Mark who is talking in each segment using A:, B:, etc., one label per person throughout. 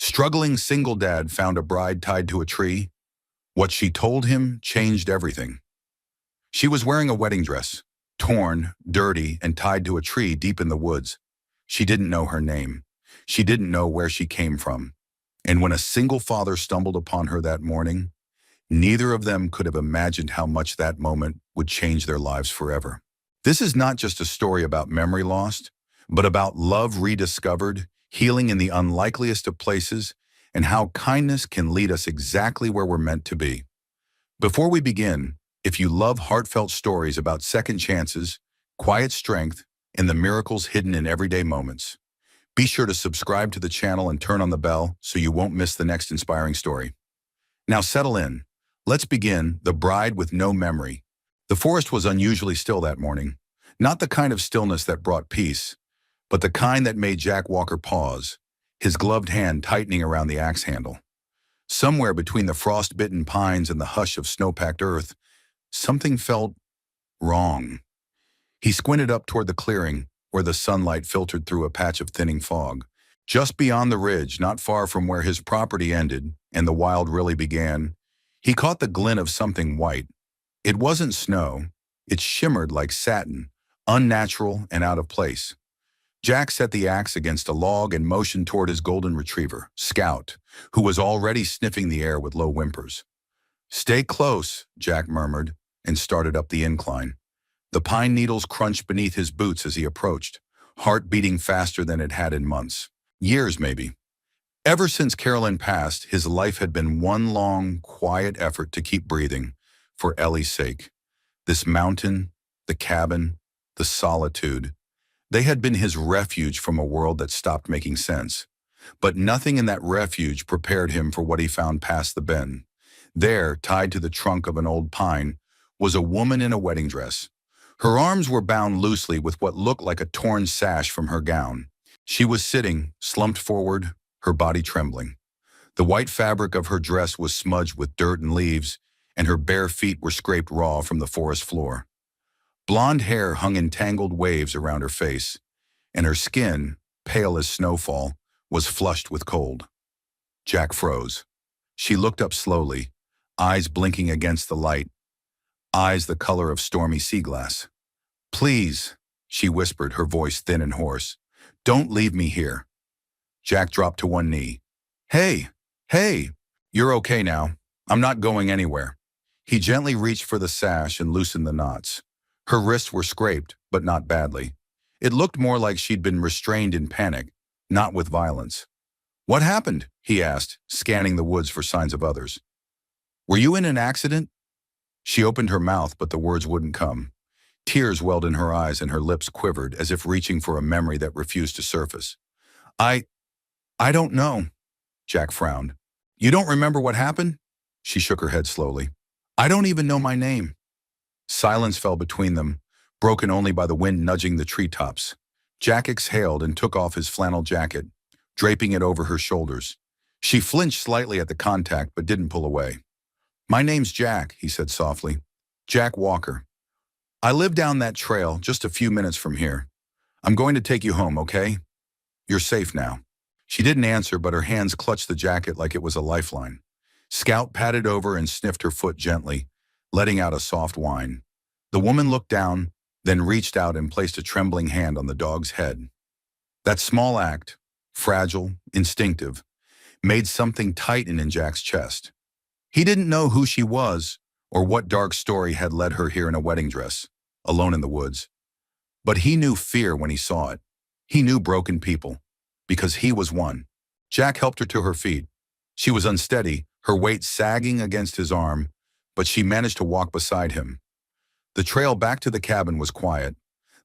A: Struggling single dad found a bride tied to a tree. What she told him changed everything. She was wearing a wedding dress, torn, dirty, and tied to a tree deep in the woods. She didn't know her name. She didn't know where she came from. And when a single father stumbled upon her that morning, neither of them could have imagined how much that moment would change their lives forever. This is not just a story about memory lost, but about love rediscovered, healing in the unlikeliest of places, and how kindness can lead us exactly where we're meant to be. Before we begin, if you love heartfelt stories about second chances, quiet strength, and the miracles hidden in everyday moments, be sure to subscribe to the channel and turn on the bell so you won't miss the next inspiring story. Now settle in. Let's begin The Bride with No Memory. The forest was unusually still that morning. Not the kind of stillness that brought peace, but the kind that made Jack Walker pause, his gloved hand tightening around the axe handle. Somewhere between the frost-bitten pines and the hush of snow-packed earth, something felt wrong. He squinted up toward the clearing, where the sunlight filtered through a patch of thinning fog. Just beyond the ridge, not far from where his property ended and the wild really began, he caught the glint of something white. It wasn't snow. It shimmered like satin, unnatural and out of place. Jack set the axe against a log and motioned toward his golden retriever, Scout, who was already sniffing the air with low whimpers. "Stay close," Jack murmured, and started up the incline. The pine needles crunched beneath his boots as he approached, heart beating faster than it had in months. Years, maybe. Ever since Carolyn passed, his life had been one long, quiet effort to keep breathing, for Ellie's sake. This mountain, the cabin, the solitude, they had been his refuge from a world that stopped making sense. But nothing in that refuge prepared him for what he found past the bend. There, tied to the trunk of an old pine, was a woman in a wedding dress. Her arms were bound loosely with what looked like a torn sash from her gown. She was sitting, slumped forward, her body trembling. The white fabric of her dress was smudged with dirt and leaves, and her bare feet were scraped raw from the forest floor. Blonde hair hung in tangled waves around her face, and her skin, pale as snowfall, was flushed with cold. Jack froze. She looked up slowly, eyes blinking against the light, eyes the color of stormy sea glass. "Please," she whispered, her voice thin and hoarse, "don't leave me here." Jack dropped to one knee. Hey, you're okay now. I'm not going anywhere." He gently reached for the sash and loosened the knots. Her wrists were scraped, but not badly. It looked more like she'd been restrained in panic, not with violence. "What happened?" he asked, scanning the woods for signs of others. "Were you in an accident?" She opened her mouth, but the words wouldn't come. Tears welled in her eyes and her lips quivered as if reaching for a memory that refused to surface. I don't know." Jack frowned. "You don't remember what happened?" She shook her head slowly. "I don't even know my name." Silence fell between them, broken only by the wind nudging the treetops. Jack exhaled and took off his flannel jacket, draping it over her shoulders. She flinched slightly at the contact but didn't pull away. "My name's Jack," he said softly. "Jack Walker. I live down that trail just a few minutes from here. I'm going to take you home, okay? You're safe now." She didn't answer, but her hands clutched the jacket like it was a lifeline. Scout patted over and sniffed her foot gently, letting out a soft whine. The woman looked down, then reached out and placed a trembling hand on the dog's head. That small act, fragile, instinctive, made something tighten in Jack's chest. He didn't know who she was or what dark story had led her here in a wedding dress, alone in the woods. But he knew fear when he saw it. He knew broken people, because he was one. Jack helped her to her feet. She was unsteady, her weight sagging against his arm, but she managed to walk beside him. The trail back to the cabin was quiet.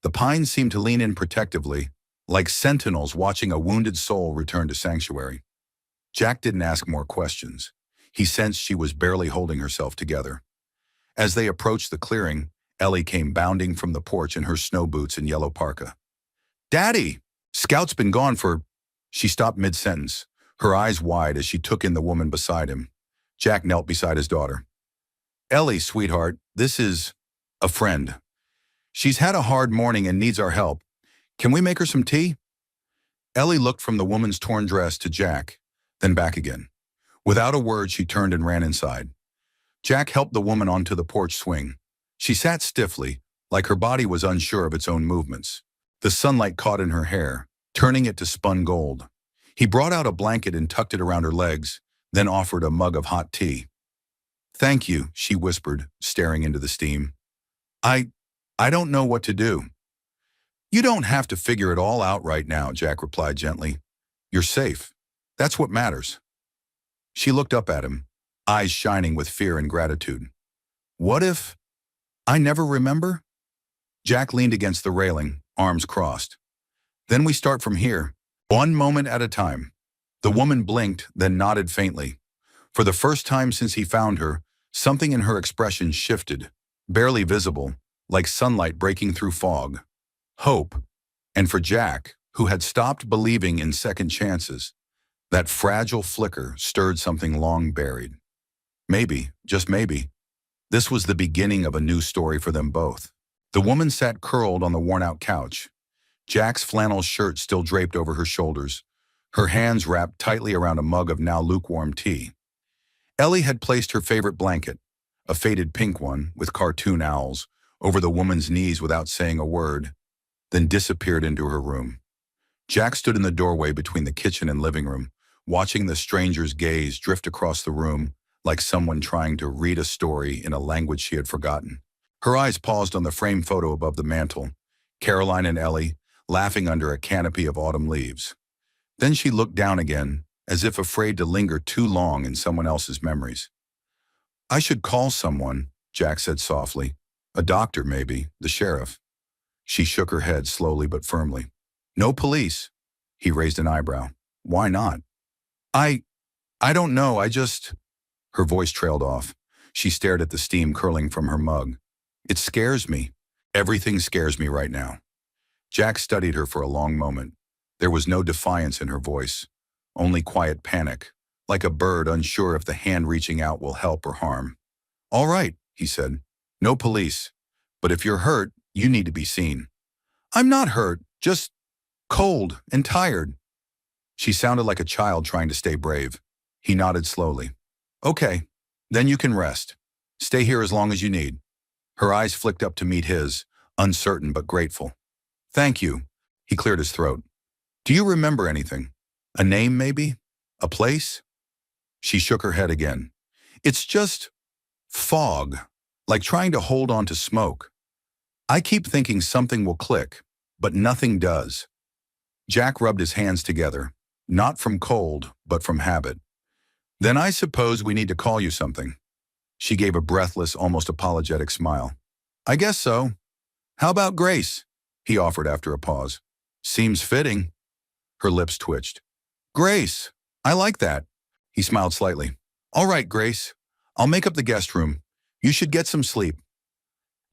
A: The pines seemed to lean in protectively, like sentinels watching a wounded soul return to sanctuary. Jack didn't ask more questions. He sensed she was barely holding herself together. As they approached the clearing, Ellie came bounding from the porch in her snow boots and yellow parka. "Daddy! Scout's been gone for—" She stopped mid-sentence, her eyes wide as she took in the woman beside him. Jack knelt beside his daughter. "Ellie, sweetheart, this is a friend. She's had a hard morning and needs our help. Can we make her some tea?" Ellie looked from the woman's torn dress to Jack, then back again. Without a word, she turned and ran inside. Jack helped the woman onto the porch swing. She sat stiffly, like her body was unsure of its own movements. The sunlight caught in her hair, turning it to spun gold. He brought out a blanket and tucked it around her legs, then offered a mug of hot tea. "Thank you," she whispered, staring into the steam. I don't know what to do." "You don't have to figure it all out right now," Jack replied gently. "You're safe. That's what matters." She looked up at him, eyes shining with fear and gratitude. "What if I never remember?" Jack leaned against the railing, arms crossed. "Then we start from here, one moment at a time." The woman blinked, then nodded faintly. For the first time since he found her, something in her expression shifted, barely visible, like sunlight breaking through fog. Hope. And for Jack, who had stopped believing in second chances, that fragile flicker stirred something long buried. Maybe, just maybe, this was the beginning of a new story for them both. The woman sat curled on the worn-out couch, Jack's flannel shirt still draped over her shoulders, her hands wrapped tightly around a mug of now lukewarm tea. Ellie had placed her favorite blanket, a faded pink one with cartoon owls, over the woman's knees without saying a word, then disappeared into her room. Jack stood in the doorway between the kitchen and living room, watching the stranger's gaze drift across the room like someone trying to read a story in a language she had forgotten. Her eyes paused on the framed photo above the mantel, Caroline and Ellie laughing under a canopy of autumn leaves. Then she looked down again, as if afraid to linger too long in someone else's memories. "I should call someone," Jack said softly. "A doctor, maybe, the sheriff." She shook her head slowly but firmly. "No police." He raised an eyebrow. "Why not?" I don't know, I just—" Her voice trailed off. She stared at the steam curling from her mug. "It scares me. Everything scares me right now." Jack studied her for a long moment. There was no defiance in her voice, only quiet panic, like a bird unsure if the hand reaching out will help or harm. "All right," he said. "No police. But if you're hurt, you need to be seen." "I'm not hurt, just cold and tired." She sounded like a child trying to stay brave. He nodded slowly. "Okay, then you can rest. Stay here as long as you need." Her eyes flicked up to meet his, uncertain but grateful. "Thank you." He cleared his throat. "Do you remember anything? A name, maybe? A place?" She shook her head again. "It's just fog, like trying to hold on to smoke. I keep thinking something will click, but nothing does." Jack rubbed his hands together, not from cold, but from habit. "Then I suppose we need to call you something." She gave a breathless, almost apologetic smile. "I guess so. How about Grace?" he offered after a pause. "Seems fitting." Her lips twitched. "Grace, I like that." He smiled slightly. "All right, Grace. I'll make up the guest room. You should get some sleep."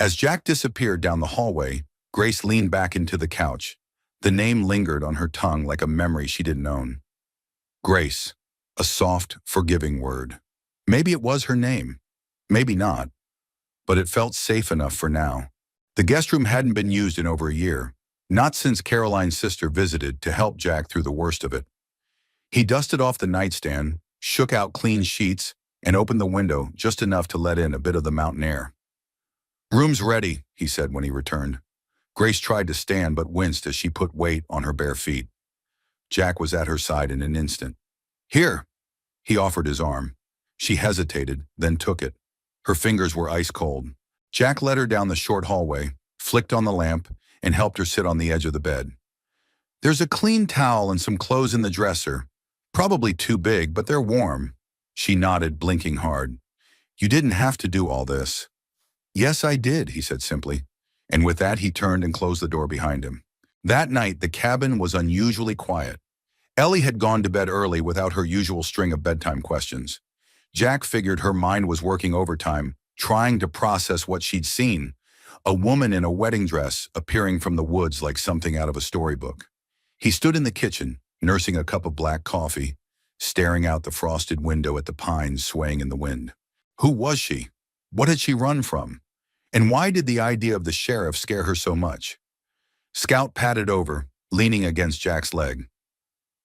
A: As Jack disappeared down the hallway, Grace leaned back into the couch. The name lingered on her tongue like a memory she didn't own. Grace, a soft, forgiving word. Maybe it was her name. Maybe not. But it felt safe enough for now. The guest room hadn't been used in over a year, not since Caroline's sister visited to help Jack through the worst of it. He dusted off the nightstand, shook out clean sheets, and opened the window just enough to let in a bit of the mountain air. "Room's ready," he said when he returned. Grace tried to stand but winced as she put weight on her bare feet. Jack was at her side in an instant. "Here." He offered his arm. She hesitated, then took it. Her fingers were ice cold. Jack led her down the short hallway, flicked on the lamp, and helped her sit on the edge of the bed. "There's a clean towel and some clothes in the dresser. Probably too big, but they're warm." She nodded, blinking hard. "You didn't have to do all this." "Yes, I did," he said simply. And with that, he turned and closed the door behind him. That night, the cabin was unusually quiet. Ellie had gone to bed early without her usual string of bedtime questions. Jack figured her mind was working overtime, trying to process what she'd seen. A woman in a wedding dress appearing from the woods like something out of a storybook. He stood in the kitchen, nursing a cup of black coffee, staring out the frosted window at the pines swaying in the wind. Who was she? What had she run from? And why did the idea of the sheriff scare her so much? Scout patted over, leaning against Jack's leg.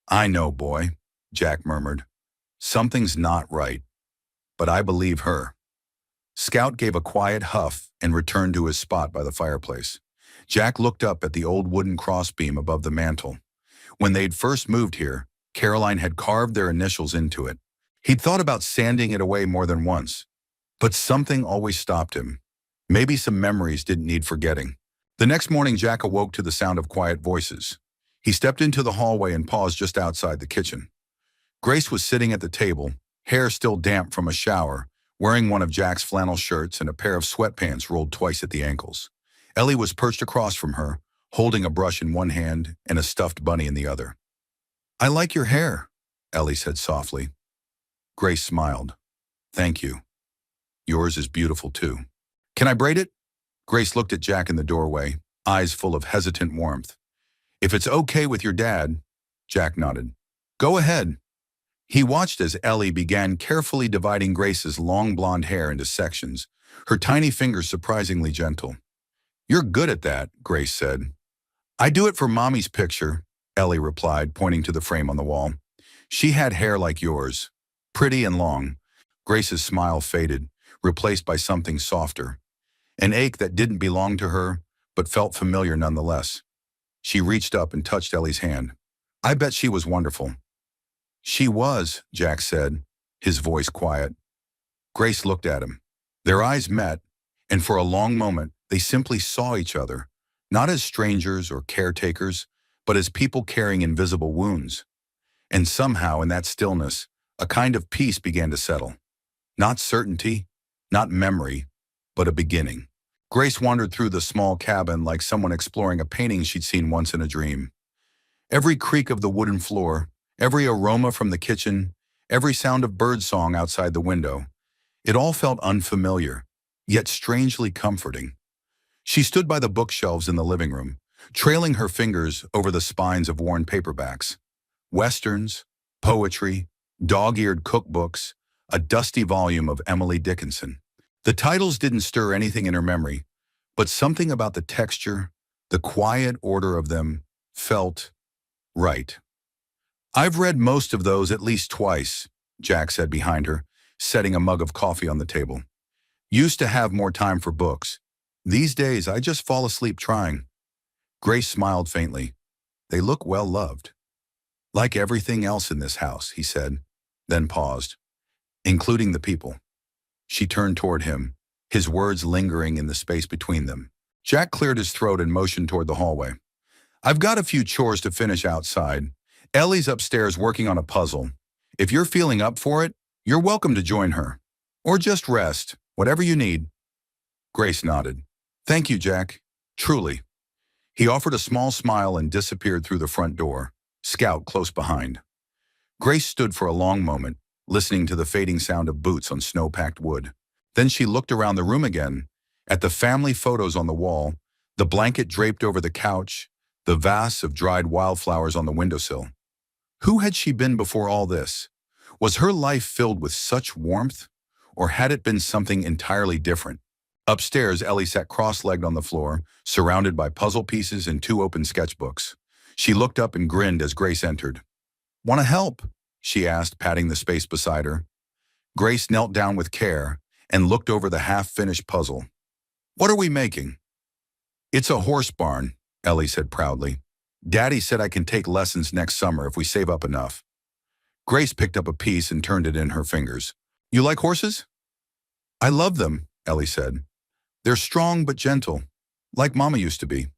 A: "I know, boy," Jack murmured. Something's not right, but I believe her. Scout gave a quiet huff and returned to his spot by the fireplace. Jack looked up at the old wooden crossbeam above the mantel. When they'd first moved here, Caroline had carved their initials into it. He'd thought about sanding it away more than once, but something always stopped him. Maybe some memories didn't need forgetting. The next morning, Jack awoke to the sound of quiet voices. He stepped into the hallway and paused just outside the kitchen. Grace was sitting at the table, hair still damp from a shower, wearing one of Jack's flannel shirts and a pair of sweatpants rolled twice at the ankles. Ellie was perched across from her, holding a brush in one hand and a stuffed bunny in the other. "I like your hair," Ellie said softly. Grace smiled. "Thank you. Yours is beautiful too. Can I braid it?" Grace looked at Jack in the doorway, eyes full of hesitant warmth. "If it's okay with your dad," Jack nodded. "Go ahead." He watched as Ellie began carefully dividing Grace's long blonde hair into sections, her tiny fingers surprisingly gentle. "You're good at that," Grace said. "I do it for Mommy's picture," Ellie replied, pointing to the frame on the wall. "She had hair like yours, pretty and long." Grace's smile faded, replaced by something softer, an ache that didn't belong to her, but felt familiar nonetheless. She reached up and touched Ellie's hand. "I bet she was wonderful." "She was," Jack said, his voice quiet. Grace looked at him. Their eyes met, and for a long moment, they simply saw each other, not as strangers or caretakers, but as people carrying invisible wounds. And somehow, in that stillness, a kind of peace began to settle. Not certainty, not memory, but a beginning. Grace wandered through the small cabin like someone exploring a painting she'd seen once in a dream. Every creak of the wooden floor, every aroma from the kitchen, every sound of birdsong outside the window, it all felt unfamiliar, yet strangely comforting. She stood by the bookshelves in the living room, trailing her fingers over the spines of worn paperbacks. Westerns, poetry, dog-eared cookbooks, a dusty volume of Emily Dickinson. The titles didn't stir anything in her memory, but something about the texture, the quiet order of them, felt right. "I've read most of those at least twice," Jack said behind her, setting a mug of coffee on the table. "Used to have more time for books. These days, I just fall asleep trying." Grace smiled faintly. "They look well loved." "Like everything else in this house," he said, then paused. "Including the people." She turned toward him, his words lingering in the space between them. Jack cleared his throat and motioned toward the hallway. "I've got a few chores to finish outside. Ellie's upstairs working on a puzzle. If you're feeling up for it, you're welcome to join her. Or just rest, whatever you need." Grace nodded. "Thank you, Jack. Truly." He offered a small smile and disappeared through the front door, Scout close behind. Grace stood for a long moment, listening to the fading sound of boots on snow-packed wood. Then she looked around the room again, at the family photos on the wall, the blanket draped over the couch, the vase of dried wildflowers on the windowsill. Who had she been before all this? Was her life filled with such warmth, or had it been something entirely different? Upstairs, Ellie sat cross-legged on the floor, surrounded by puzzle pieces and two open sketchbooks. She looked up and grinned as Grace entered. "Want to help?" she asked, patting the space beside her. Grace knelt down with care and looked over the half-finished puzzle. "What are we making?" "It's a horse barn," Ellie said proudly. "Daddy said I can take lessons next summer if we save up enough." Grace picked up a piece and turned it in her fingers. "You like horses?" "I love them," Ellie said. "They're strong but gentle, like Mama used to be."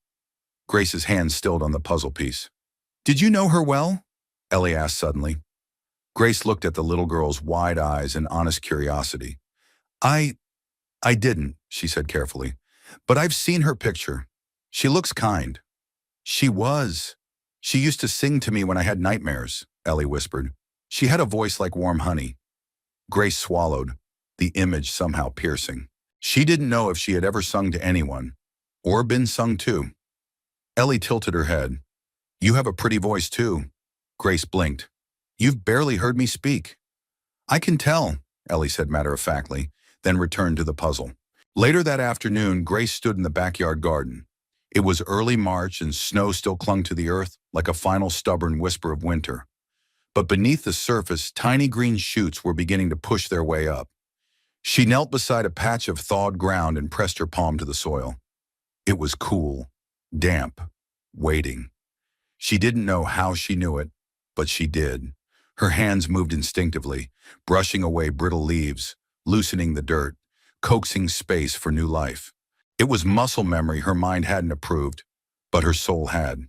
A: Grace's hand stilled on the puzzle piece. "Did you know her well?" Ellie asked suddenly. Grace looked at the little girl's wide eyes in honest curiosity. I didn't," she said carefully, "but I've seen her picture. She looks kind." "She was. She used to sing to me when I had nightmares," Ellie whispered. "She had a voice like warm honey." Grace swallowed, the image somehow piercing. She didn't know if she had ever sung to anyone, or been sung to. Ellie tilted her head. "You have a pretty voice too." Grace blinked. "You've barely heard me speak." "I can tell," Ellie said matter-of-factly, then returned to the puzzle. Later that afternoon, Grace stood in the backyard garden. It was early March and snow still clung to the earth like a final stubborn whisper of winter. but beneath the surface, tiny green shoots were beginning to push their way up. She knelt beside a patch of thawed ground and pressed her palm to the soil. It was cool, damp, waiting. She didn't know how she knew it, but she did. Her hands moved instinctively, brushing away brittle leaves, loosening the dirt, coaxing space for new life. It was muscle memory her mind hadn't approved, but her soul had.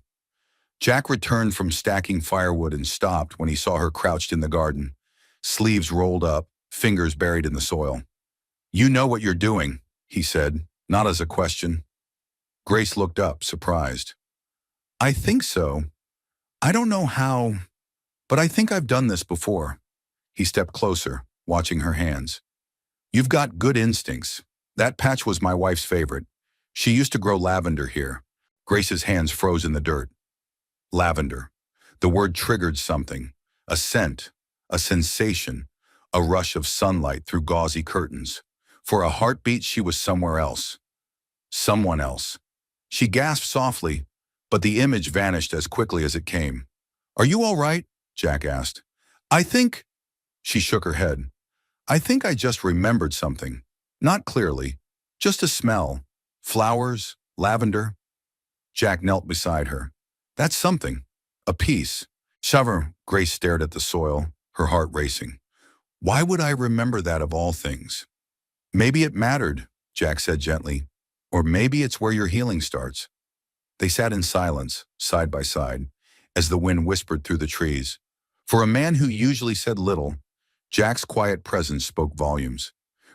A: Jack returned from stacking firewood and stopped when he saw her crouched in the garden, sleeves rolled up, fingers buried in the soil. "You know what you're doing," he said, not as a question. Grace looked up, surprised. "I think so. I don't know how, but I think I've done this before." He stepped closer, watching her hands. "You've got good instincts. That patch was my wife's favorite. She used to grow lavender here." Grace's hands froze in the dirt. Lavender. The word triggered something. A scent, a sensation, a rush of sunlight through gauzy curtains. For a heartbeat, she was somewhere else. Someone else. She gasped softly, but the image vanished as quickly as it came. "Are you all right?" Jack asked. "I think—" She shook her head. "I think I just remembered something. Not clearly. Just a smell. Flowers, lavender." Jack knelt beside her. "That's something. A piece." Shiver. Grace stared at the soil, her heart racing. "Why would I remember that of all things?" "Maybe it mattered," Jack said gently. "Or maybe it's where your healing starts." They sat in silence, side by side, as the wind whispered through the trees. For a man who usually said little, Jack's quiet presence spoke volumes.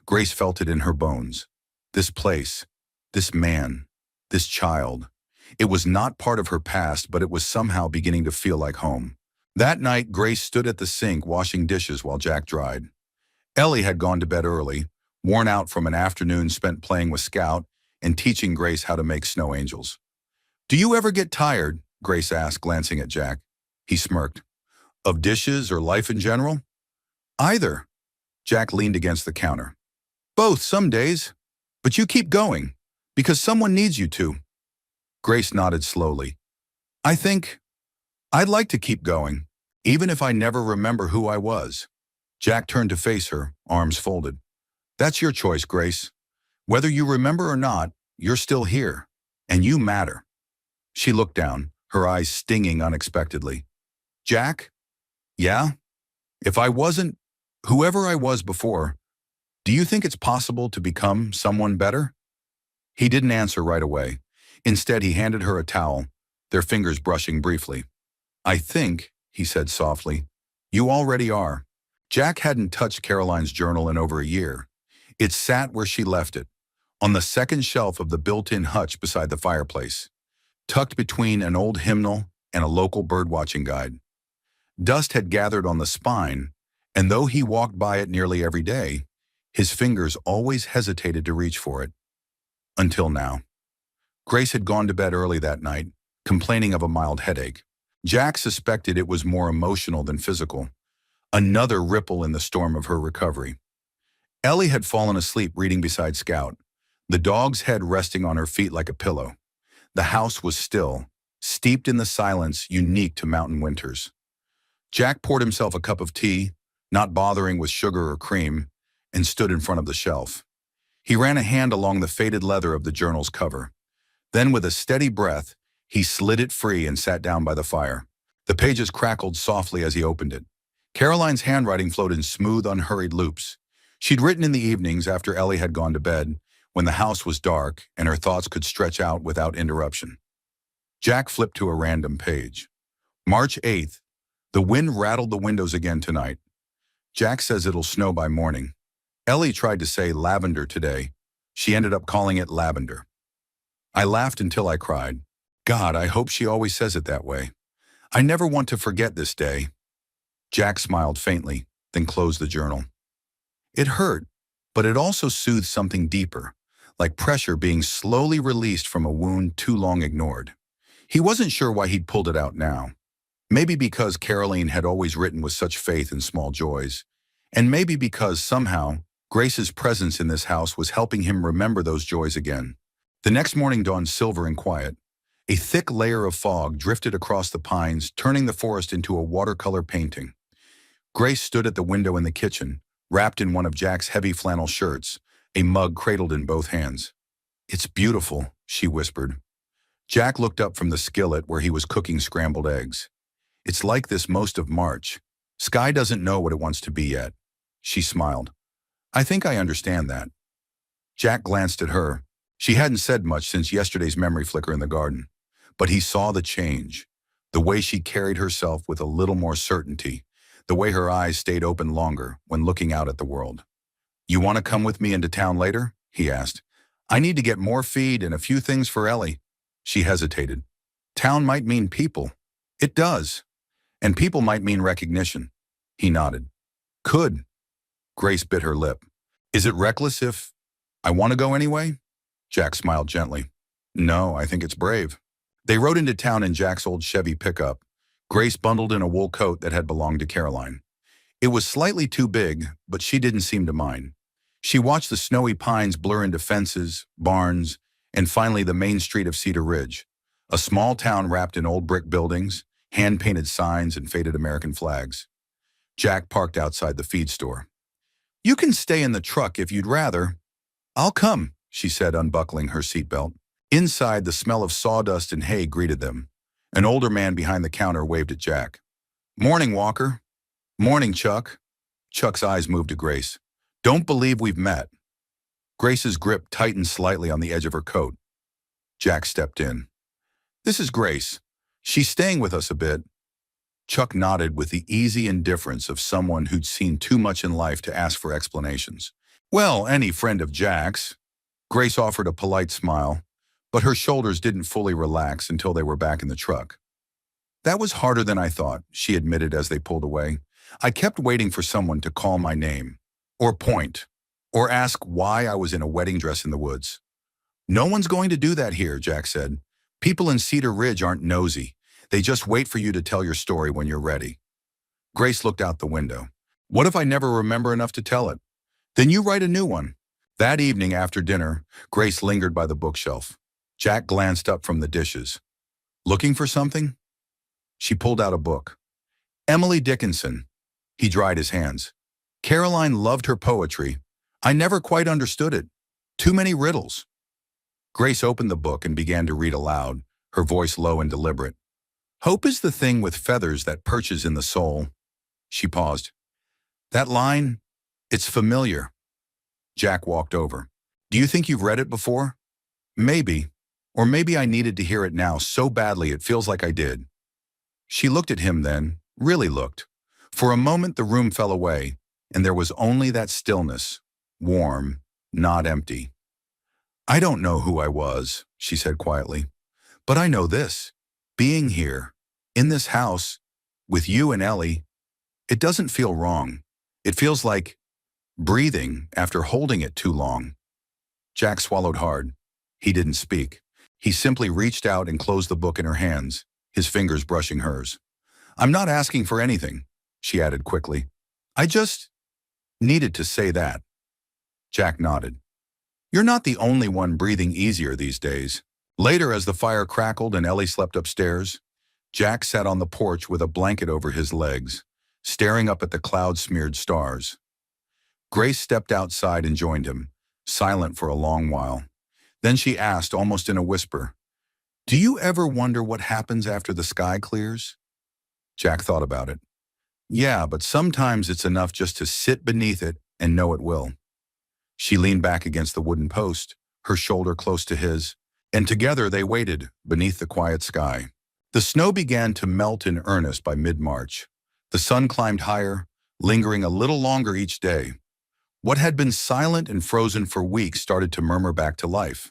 A: Grace felt it in her bones. This place, this man, this child. It was not part of her past, but it was somehow beginning to feel like home. That night, Grace stood at the sink washing dishes while Jack dried. Ellie had gone to bed early, worn out from an afternoon spent playing with Scout and teaching Grace how to make snow angels. "Do you ever get tired?" Grace asked, glancing at Jack. He smirked. "Of dishes or life in general?" "Either." Jack leaned against the counter. "Both, some days. But you keep going, because someone needs you to." Grace nodded slowly. "I think I'd like to keep going, even if I never remember who I was." Jack turned to face her, arms folded. "That's your choice, Grace. Whether you remember or not, you're still here, and you matter." She looked down, her eyes stinging unexpectedly. "Jack? Yeah? If I wasn't whoever I was before, do you think it's possible to become someone better?" He didn't answer right away. Instead, he handed her a towel, their fingers brushing briefly. "I think," he said softly, "you already are." Jack hadn't touched Caroline's journal in over a year. It sat where she left it, on the second shelf of the built-in hutch beside the fireplace, tucked between an old hymnal and a local birdwatching guide. Dust had gathered on the spine, and though he walked by it nearly every day, his fingers always hesitated to reach for it. Until now. Grace had gone to bed early that night, complaining of a mild headache. Jack suspected it was more emotional than physical, another ripple in the storm of her recovery. Ellie had fallen asleep reading beside Scout, the dog's head resting on her feet like a pillow. The house was still, steeped in the silence unique to mountain winters. Jack poured himself a cup of tea, not bothering with sugar or cream, and stood in front of the shelf. He ran a hand along the faded leather of the journal's cover. Then, with a steady breath, he slid it free and sat down by the fire. The pages crackled softly as he opened it. Caroline's handwriting flowed in smooth, unhurried loops. She'd written in the evenings after Ellie had gone to bed, when the house was dark and her thoughts could stretch out without interruption. Jack flipped to a random page. March 8th. The wind rattled the windows again tonight. Jack says it'll snow by morning. Ellie tried to say lavender today. She ended up calling it lavender. I laughed until I cried. God, I hope she always says it that way. I never want to forget this day. Jack smiled faintly, then closed the journal. It hurt, but it also soothed something deeper, like pressure being slowly released from a wound too long ignored. He wasn't sure why he'd pulled it out now. Maybe because Caroline had always written with such faith in small joys, and maybe because somehow Grace's presence in this house was helping him remember those joys again. The next morning dawned silver and quiet. A thick layer of fog drifted across the pines, turning the forest into a watercolor painting. Grace stood at the window in the kitchen, wrapped in one of Jack's heavy flannel shirts, a mug cradled in both hands. "It's beautiful," she whispered. Jack looked up from the skillet where he was cooking scrambled eggs. "It's like this most of March. Sky doesn't know what it wants to be yet." She smiled. "I think I understand that." Jack glanced at her. She hadn't said much since yesterday's memory flicker in the garden. But he saw the change, the way she carried herself with a little more certainty, the way her eyes stayed open longer when looking out at the world. "You want to come with me into town later?" he asked. "I need to get more feed and a few things for Ellie." She hesitated. "Town might mean people." "It does. And people might mean recognition." He nodded. "Could." Grace bit her lip. "Is it reckless if I want to go anyway?" Jack smiled gently. "No, I think it's brave." They rode into town in Jack's old Chevy pickup, Grace bundled in a wool coat that had belonged to Caroline. It was slightly too big, but she didn't seem to mind. She watched the snowy pines blur into fences, barns, and finally the main street of Cedar Ridge, a small town wrapped in old brick buildings, hand-painted signs, and faded American flags. Jack parked outside the feed store. "You can stay in the truck if you'd rather." "I'll come," she said, unbuckling her seatbelt. Inside, the smell of sawdust and hay greeted them. An older man behind the counter waved at Jack. "Morning, Walker." "Morning, Chuck." Chuck's eyes moved to Grace. "Don't believe we've met." Grace's grip tightened slightly on the edge of her coat. Jack stepped in. "This is Grace. She's staying with us a bit." Chuck nodded with the easy indifference of someone who'd seen too much in life to ask for explanations. "Well, any friend of Jack's." Grace offered a polite smile, but her shoulders didn't fully relax until they were back in the truck. "That was harder than I thought," she admitted as they pulled away. "I kept waiting for someone to call my name, or point, or ask why I was in a wedding dress in the woods." "No one's going to do that here," Jack said. "People in Cedar Ridge aren't nosy. They just wait for you to tell your story when you're ready." Grace looked out the window. "What if I never remember enough to tell it?" "Then you write a new one." That evening after dinner, Grace lingered by the bookshelf. Jack glanced up from the dishes. "Looking for something?" She pulled out a book. "Emily Dickinson." He dried his hands. "Caroline loved her poetry. I never quite understood it. Too many riddles." Grace opened the book and began to read aloud, her voice low and deliberate. "Hope is the thing with feathers that perches in the soul." She paused. "That line, it's familiar." Jack walked over. "Do you think you've read it before?" "Maybe. Or maybe I needed to hear it now so badly it feels like I did." She looked at him then, really looked. For a moment the room fell away, and there was only that stillness, warm, not empty. "I don't know who I was," she said quietly. "But I know this. Being here, in this house, with you and Ellie, it doesn't feel wrong. It feels like breathing after holding it too long." Jack swallowed hard. He didn't speak. He simply reached out and closed the book in her hands, his fingers brushing hers. "I'm not asking for anything," she added quickly. "I just needed to say that." Jack nodded. "You're not the only one breathing easier these days." Later, as the fire crackled and Ellie slept upstairs, Jack sat on the porch with a blanket over his legs, staring up at the cloud-smeared stars. Grace stepped outside and joined him, silent for a long while. Then she asked, almost in a whisper, "Do you ever wonder what happens after the sky clears?" Jack thought about it. "Yeah, but sometimes it's enough just to sit beneath it and know it will." She leaned back against the wooden post, her shoulder close to his, and together they waited beneath the quiet sky. The snow began to melt in earnest by mid-March. The sun climbed higher, lingering a little longer each day. What had been silent and frozen for weeks started to murmur back to life.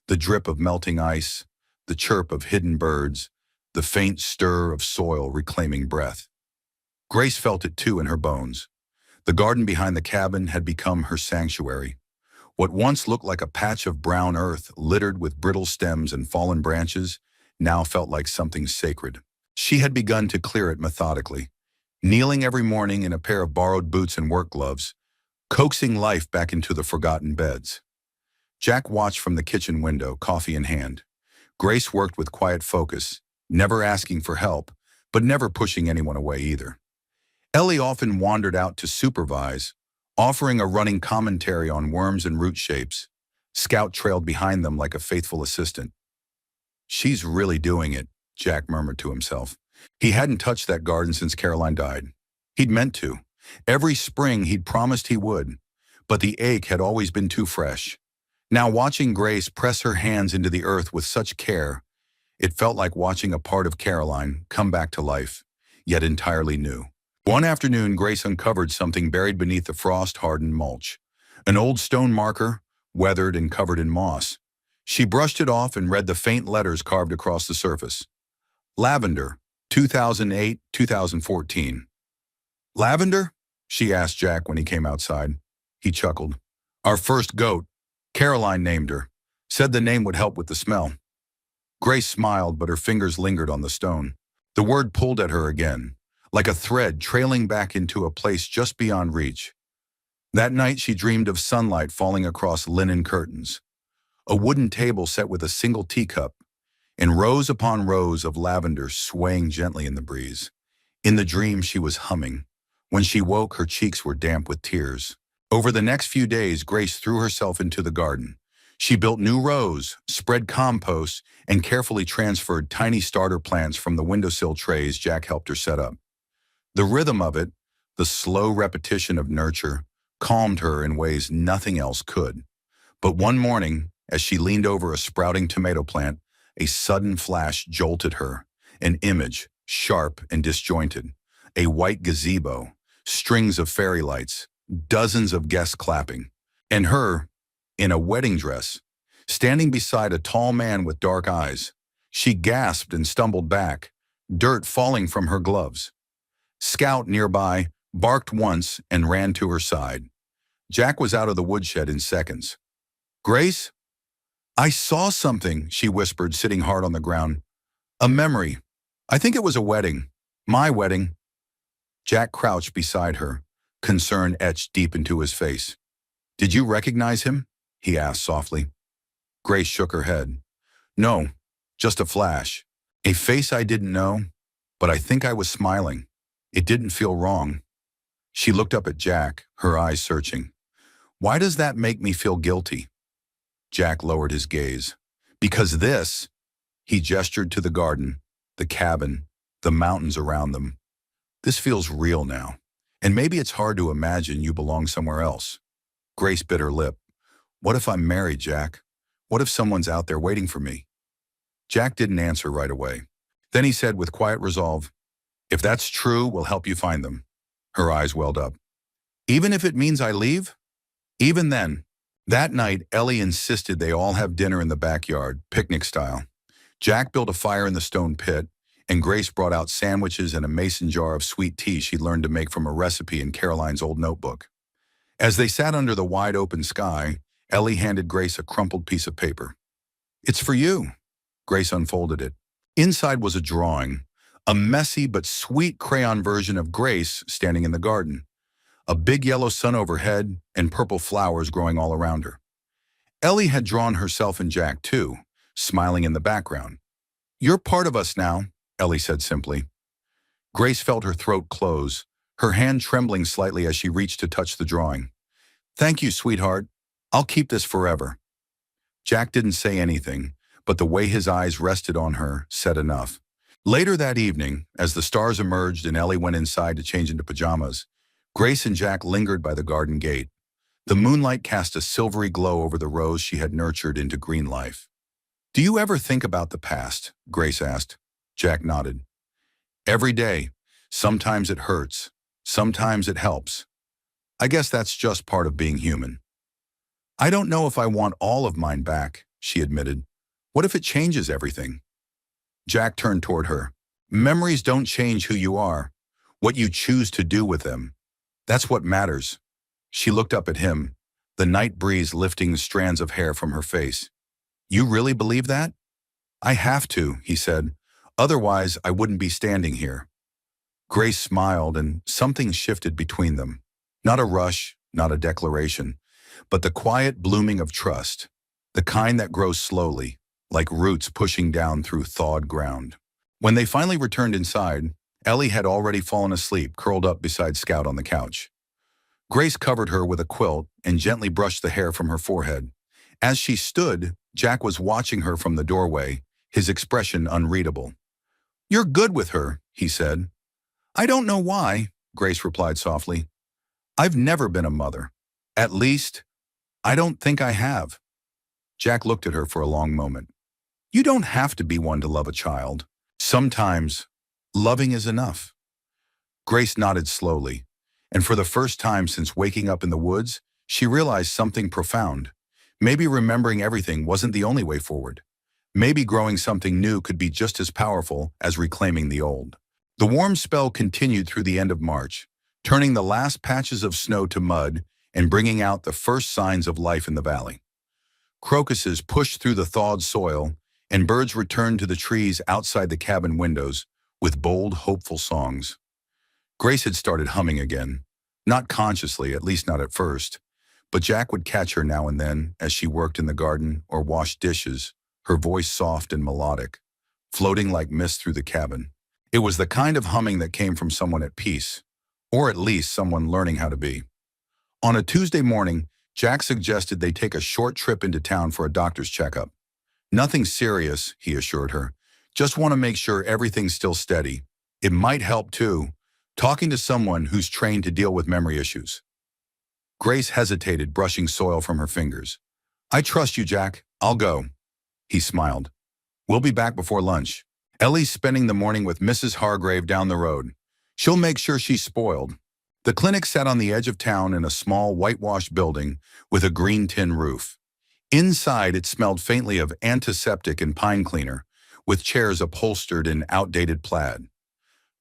A: The drip of melting ice, the chirp of hidden birds, the faint stir of soil reclaiming breath. Grace felt it too in her bones. The garden behind the cabin had become her sanctuary. What once looked like a patch of brown earth littered with brittle stems and fallen branches now felt like something sacred. She had begun to clear it methodically, kneeling every morning in a pair of borrowed boots and work gloves, coaxing life back into the forgotten beds. Jack watched from the kitchen window, coffee in hand. Grace worked with quiet focus, never asking for help, but never pushing anyone away either. Ellie often wandered out to supervise, offering a running commentary on worms and root shapes. Scout trailed behind them like a faithful assistant. She's really doing it, Jack murmured to himself. He hadn't touched that garden since Caroline died. He'd meant to. Every spring he'd promised he would, but the ache had always been too fresh. Now watching Grace press her hands into the earth with such care, it felt like watching a part of Caroline come back to life, yet entirely new. One afternoon, Grace uncovered something buried beneath the frost-hardened mulch. An old stone marker, weathered and covered in moss. She brushed it off and read the faint letters carved across the surface. Lavender, 2008-2014. Lavender? She asked Jack when he came outside. He chuckled. Our first goat. Caroline named her. Said the name would help with the smell. Grace smiled, but her fingers lingered on the stone. The word pulled at her again, like a thread trailing back into a place just beyond reach. That night she dreamed of sunlight falling across linen curtains, a wooden table set with a single teacup, and rows upon rows of lavender swaying gently in the breeze. In the dream she was humming. When she woke, her cheeks were damp with tears. Over the next few days, Grace threw herself into the garden. She built new rows, spread compost, and carefully transferred tiny starter plants from the windowsill trays Jack helped her set up. The rhythm of it, the slow repetition of nurture, calmed her in ways nothing else could. But one morning, as she leaned over a sprouting tomato plant, a sudden flash jolted her. An image, sharp and disjointed. A white gazebo, strings of fairy lights, dozens of guests clapping. And her, in a wedding dress, standing beside a tall man with dark eyes. She gasped and stumbled back, dirt falling from her gloves. Scout nearby barked once and ran to her side. Jack was out of the woodshed in seconds. Grace? I saw something, she whispered, sitting hard on the ground. A memory. I think it was a wedding. My wedding. Jack crouched beside her, concern etched deep into his face. Did you recognize him? He asked softly. Grace shook her head. No, just a flash. A face I didn't know, but I think I was smiling. It didn't feel wrong. She looked up at Jack, her eyes searching. Why does that make me feel guilty? Jack lowered his gaze. Because this, he gestured to the garden, the cabin, the mountains around them. This feels real now, and maybe it's hard to imagine you belong somewhere else. Grace bit her lip. What if I'm married, Jack? What if someone's out there waiting for me? Jack didn't answer right away. Then he said with quiet resolve, if that's true, we'll help you find them. Her eyes welled up. Even if it means I leave? Even then. That night, Ellie insisted they all have dinner in the backyard, picnic style. Jack built a fire in the stone pit, and Grace brought out sandwiches and a mason jar of sweet tea she'd learned to make from a recipe in Caroline's old notebook. As they sat under the wide open sky, Ellie handed Grace a crumpled piece of paper. It's for you. Grace unfolded it. Inside was a drawing, a messy but sweet crayon version of Grace standing in the garden. A big yellow sun overhead and purple flowers growing all around her. Ellie had drawn herself and Jack too, smiling in the background. You're part of us now, Ellie said simply. Grace felt her throat close, her hand trembling slightly as she reached to touch the drawing. Thank you, sweetheart. I'll keep this forever. Jack didn't say anything, but the way his eyes rested on her said enough. Later that evening, as the stars emerged and Ellie went inside to change into pajamas, Grace and Jack lingered by the garden gate. The moonlight cast a silvery glow over the rose she had nurtured into green life. Do you ever think about the past? Grace asked. Jack nodded. Every day. Sometimes it hurts. Sometimes it helps. I guess that's just part of being human. I don't know if I want all of mine back, she admitted. What if it changes everything? Jack turned toward her. Memories don't change who you are. What you choose to do with them. That's what matters. She looked up at him, the night breeze lifting strands of hair from her face. You really believe that? I have to, he said. Otherwise, I wouldn't be standing here. Grace smiled and something shifted between them. Not a rush, not a declaration, but the quiet blooming of trust, the kind that grows slowly, like roots pushing down through thawed ground. When they finally returned inside, Ellie had already fallen asleep, curled up beside Scout on the couch. Grace covered her with a quilt and gently brushed the hair from her forehead. As she stood, Jack was watching her from the doorway, his expression unreadable. "You're good with her," he said. "I don't know why," Grace replied softly. "I've never been a mother. At least, I don't think I have." Jack looked at her for a long moment. "You don't have to be one to love a child. Sometimes, loving is enough." Grace nodded slowly, and for the first time since waking up in the woods, she realized something profound. Maybe remembering everything wasn't the only way forward. Maybe growing something new could be just as powerful as reclaiming the old. The warm spell continued through the end of March, turning the last patches of snow to mud and bringing out the first signs of life in the valley. Crocuses pushed through the thawed soil, and birds returned to the trees outside the cabin windows with bold, hopeful songs. Grace had started humming again, not consciously, at least not at first, but Jack would catch her now and then as she worked in the garden or washed dishes, her voice soft and melodic, floating like mist through the cabin. It was the kind of humming that came from someone at peace, or at least someone learning how to be. On a Tuesday morning, Jack suggested they take a short trip into town for a doctor's checkup. "Nothing serious," he assured her. "Just want to make sure everything's still steady. It might help, too, talking to someone who's trained to deal with memory issues." Grace hesitated, brushing soil from her fingers. "I trust you, Jack. I'll go." He smiled. "We'll be back before lunch. Ellie's spending the morning with Mrs. Hargrave down the road. She'll make sure she's spoiled." The clinic sat on the edge of town in a small whitewashed building with a green tin roof. Inside, it smelled faintly of antiseptic and pine cleaner, with chairs upholstered in outdated plaid.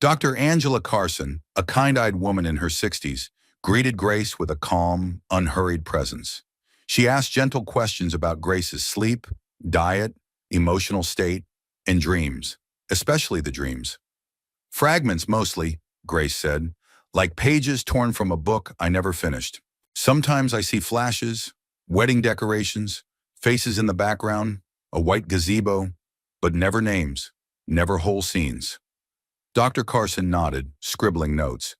A: Dr. Angela Carson, a kind-eyed woman in her 60s, greeted Grace with a calm, unhurried presence. She asked gentle questions about Grace's sleep, diet, emotional state, and dreams, especially the dreams. "Fragments mostly," Grace said, "like pages torn from a book I never finished. Sometimes I see flashes, wedding decorations, faces in the background, a white gazebo, but never names, never whole scenes." Dr. Carson nodded, scribbling notes.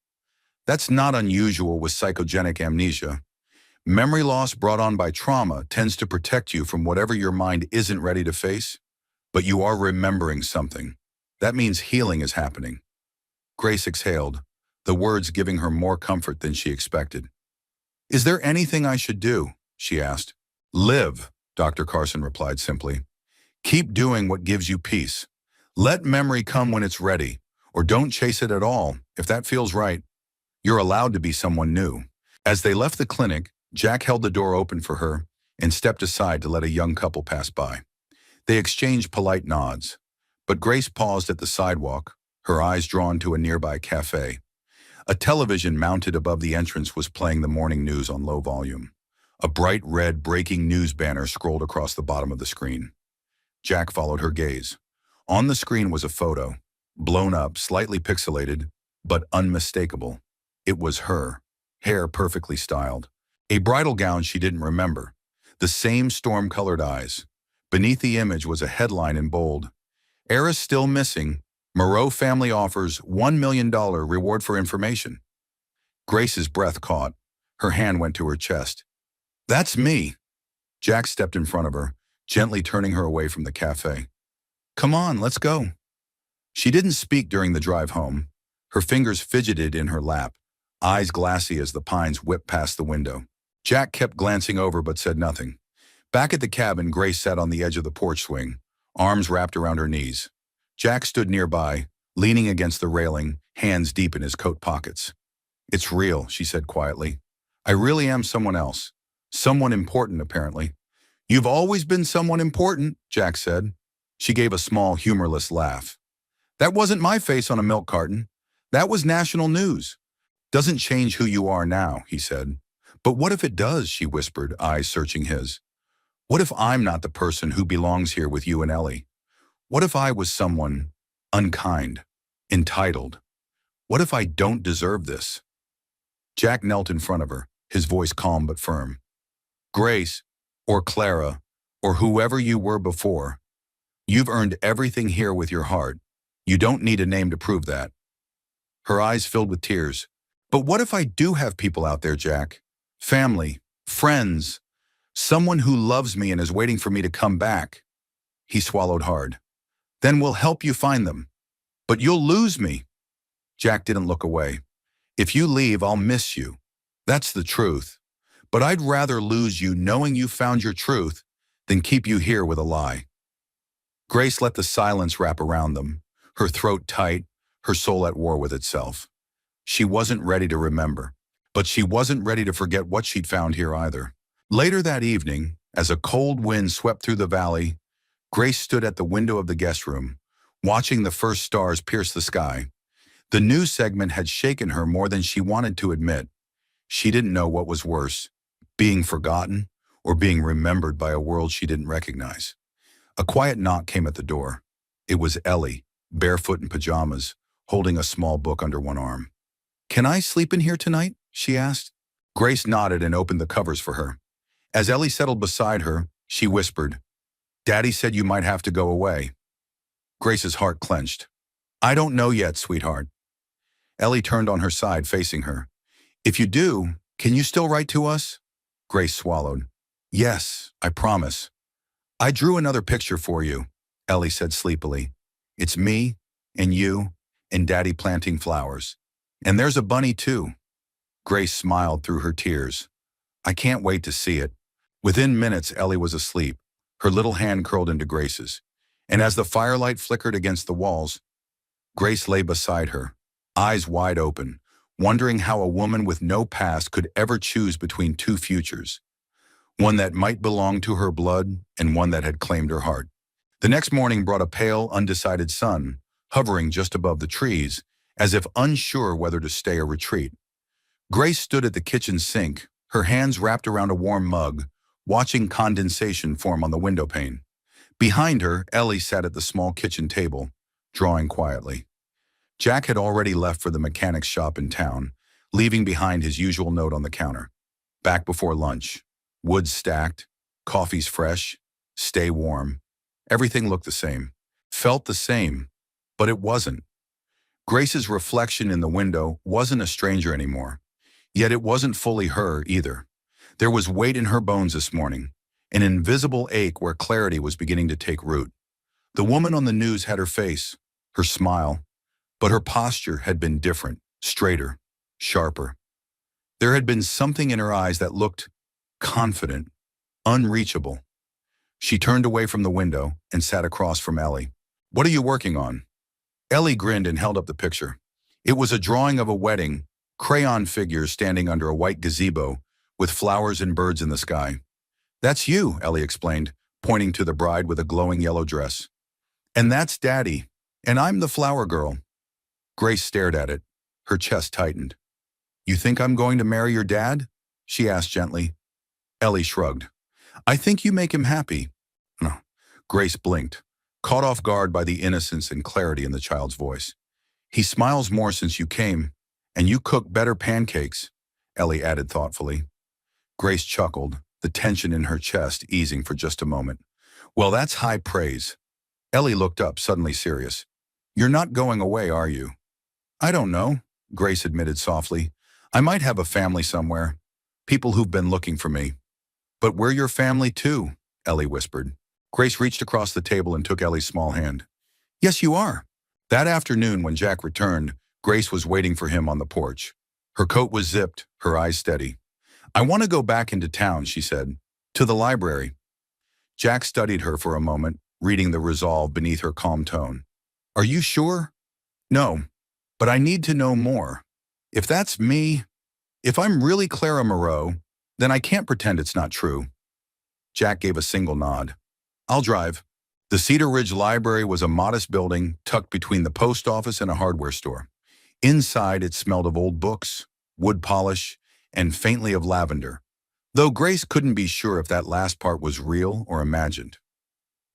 A: "That's not unusual with psychogenic amnesia. Memory loss brought on by trauma tends to protect you from whatever your mind isn't ready to face, but you are remembering something. That means healing is happening." Grace exhaled, the words giving her more comfort than she expected. "Is there anything I should do?" she asked. "Live," Dr. Carson replied simply. "Keep doing what gives you peace. Let memory come when it's ready, or don't chase it at all, if that feels right. You're allowed to be someone new." As they left the clinic, Jack held the door open for her and stepped aside to let a young couple pass by. They exchanged polite nods, but Grace paused at the sidewalk, her eyes drawn to a nearby cafe. A television mounted above the entrance was playing the morning news on low volume. A bright red breaking news banner scrolled across the bottom of the screen. Jack followed her gaze. On the screen was a photo, blown up, slightly pixelated, but unmistakable. It was her, hair perfectly styled. A bridal gown she didn't remember. The same storm-colored eyes. Beneath the image was a headline in bold. "Heiress still missing. Moreau family offers $1 million reward for information." Grace's breath caught. Her hand went to her chest. "That's me." Jack stepped in front of her, gently turning her away from the cafe. "Come on, let's go." She didn't speak during the drive home. Her fingers fidgeted in her lap, eyes glassy as the pines whipped past the window. Jack kept glancing over but said nothing. Back at the cabin, Grace sat on the edge of the porch swing, arms wrapped around her knees. Jack stood nearby, leaning against the railing, hands deep in his coat pockets. "It's real," she said quietly. "I really am someone else. Someone important, apparently." "You've always been someone important," Jack said. She gave a small, humorless laugh. "That wasn't my face on a milk carton. That was national news." "Doesn't change who you are now," he said. "But what if it does?" she whispered, eyes searching his. "What if I'm not the person who belongs here with you and Ellie? What if I was someone unkind, entitled? What if I don't deserve this?" Jack knelt in front of her, his voice calm but firm. "Grace, or Clara, or whoever you were before, You've earned everything here with your heart. You don't need a name to prove that. Her eyes filled with tears. But what if I do have people out there, Jack? Family, friends, someone who loves me and is waiting for me to come back. He swallowed hard. Then we'll help you find them. But you'll lose me. Jack didn't look away. If you leave, I'll miss you. That's the truth. But I'd rather lose you knowing you found your truth than keep you here with a lie. Grace let the silence wrap around them, her throat tight, her soul at war with itself. She wasn't ready to remember, but she wasn't ready to forget what she'd found here either. Later that evening, as a cold wind swept through the valley, Grace stood at the window of the guest room, watching the first stars pierce the sky. The news segment had shaken her more than she wanted to admit. She didn't know what was worse, being forgotten or being remembered by a world she didn't recognize. A quiet knock came at the door. It was Ellie, barefoot in pajamas, holding a small book under one arm. "Can I sleep in here tonight?" she asked. Grace nodded and opened the covers for her. As Ellie settled beside her, she whispered, "Daddy said you might have to go away." Grace's heart clenched. "I don't know yet, sweetheart." Ellie turned on her side, facing her. "If you do, can you still write to us?" Grace swallowed. "Yes, I promise." "I drew another picture for you," Ellie said sleepily. "It's me, and you, and Daddy planting flowers. And there's a bunny too." Grace smiled through her tears. "I can't wait to see it." Within minutes, Ellie was asleep, her little hand curled into Grace's. And as the firelight flickered against the walls, Grace lay beside her, eyes wide open, wondering how a woman with no past could ever choose between two futures, one that might belong to her blood and one that had claimed her heart. The next morning brought a pale, undecided sun, hovering just above the trees, as if unsure whether to stay or retreat. Grace stood at the kitchen sink, her hands wrapped around a warm mug, watching condensation form on the window pane. Behind her, Ellie sat at the small kitchen table, drawing quietly. Jack had already left for the mechanic's shop in town, leaving behind his usual note on the counter. Back before lunch. Wood stacked, coffees fresh, stay warm. Everything looked the same, felt the same, but it wasn't. Grace's reflection in the window wasn't a stranger anymore, yet it wasn't fully her either. There was weight in her bones this morning, an invisible ache where clarity was beginning to take root. The woman on the news had her face, her smile, but her posture had been different, straighter, sharper. There had been something in her eyes that looked confident, unreachable. She turned away from the window and sat across from Ellie. "What are you working on?" Ellie grinned and held up the picture. It was a drawing of a wedding, crayon figures standing under a white gazebo with flowers and birds in the sky. "That's you," Ellie explained, pointing to the bride with a glowing yellow dress. "And that's Daddy, and I'm the flower girl." Grace stared at it, her chest tightened. "You think I'm going to marry your dad?" she asked gently. Ellie shrugged. "I think you make him happy." No. Grace blinked, caught off guard by the innocence and clarity in the child's voice. "He smiles more since you came, and you cook better pancakes," Ellie added thoughtfully. Grace chuckled, the tension in her chest easing for just a moment. "Well, that's high praise." Ellie looked up, suddenly serious. "You're not going away, are you?" "I don't know," Grace admitted softly. "I might have a family somewhere, people who've been looking for me." "But we're your family too," Ellie whispered. Grace reached across the table and took Ellie's small hand. "Yes, you are." That afternoon, when Jack returned, Grace was waiting for him on the porch. Her coat was zipped, her eyes steady. "I want to go back into town," she said. "To the library." Jack studied her for a moment, reading the resolve beneath her calm tone. "Are you sure?" "No, but I need to know more. If that's me, if I'm really Clara Moreau, then I can't pretend it's not true." Jack gave a single nod. "I'll drive." The Cedar Ridge Library was a modest building tucked between the post office and a hardware store. Inside, it smelled of old books, wood polish, and faintly of lavender, though Grace couldn't be sure if that last part was real or imagined.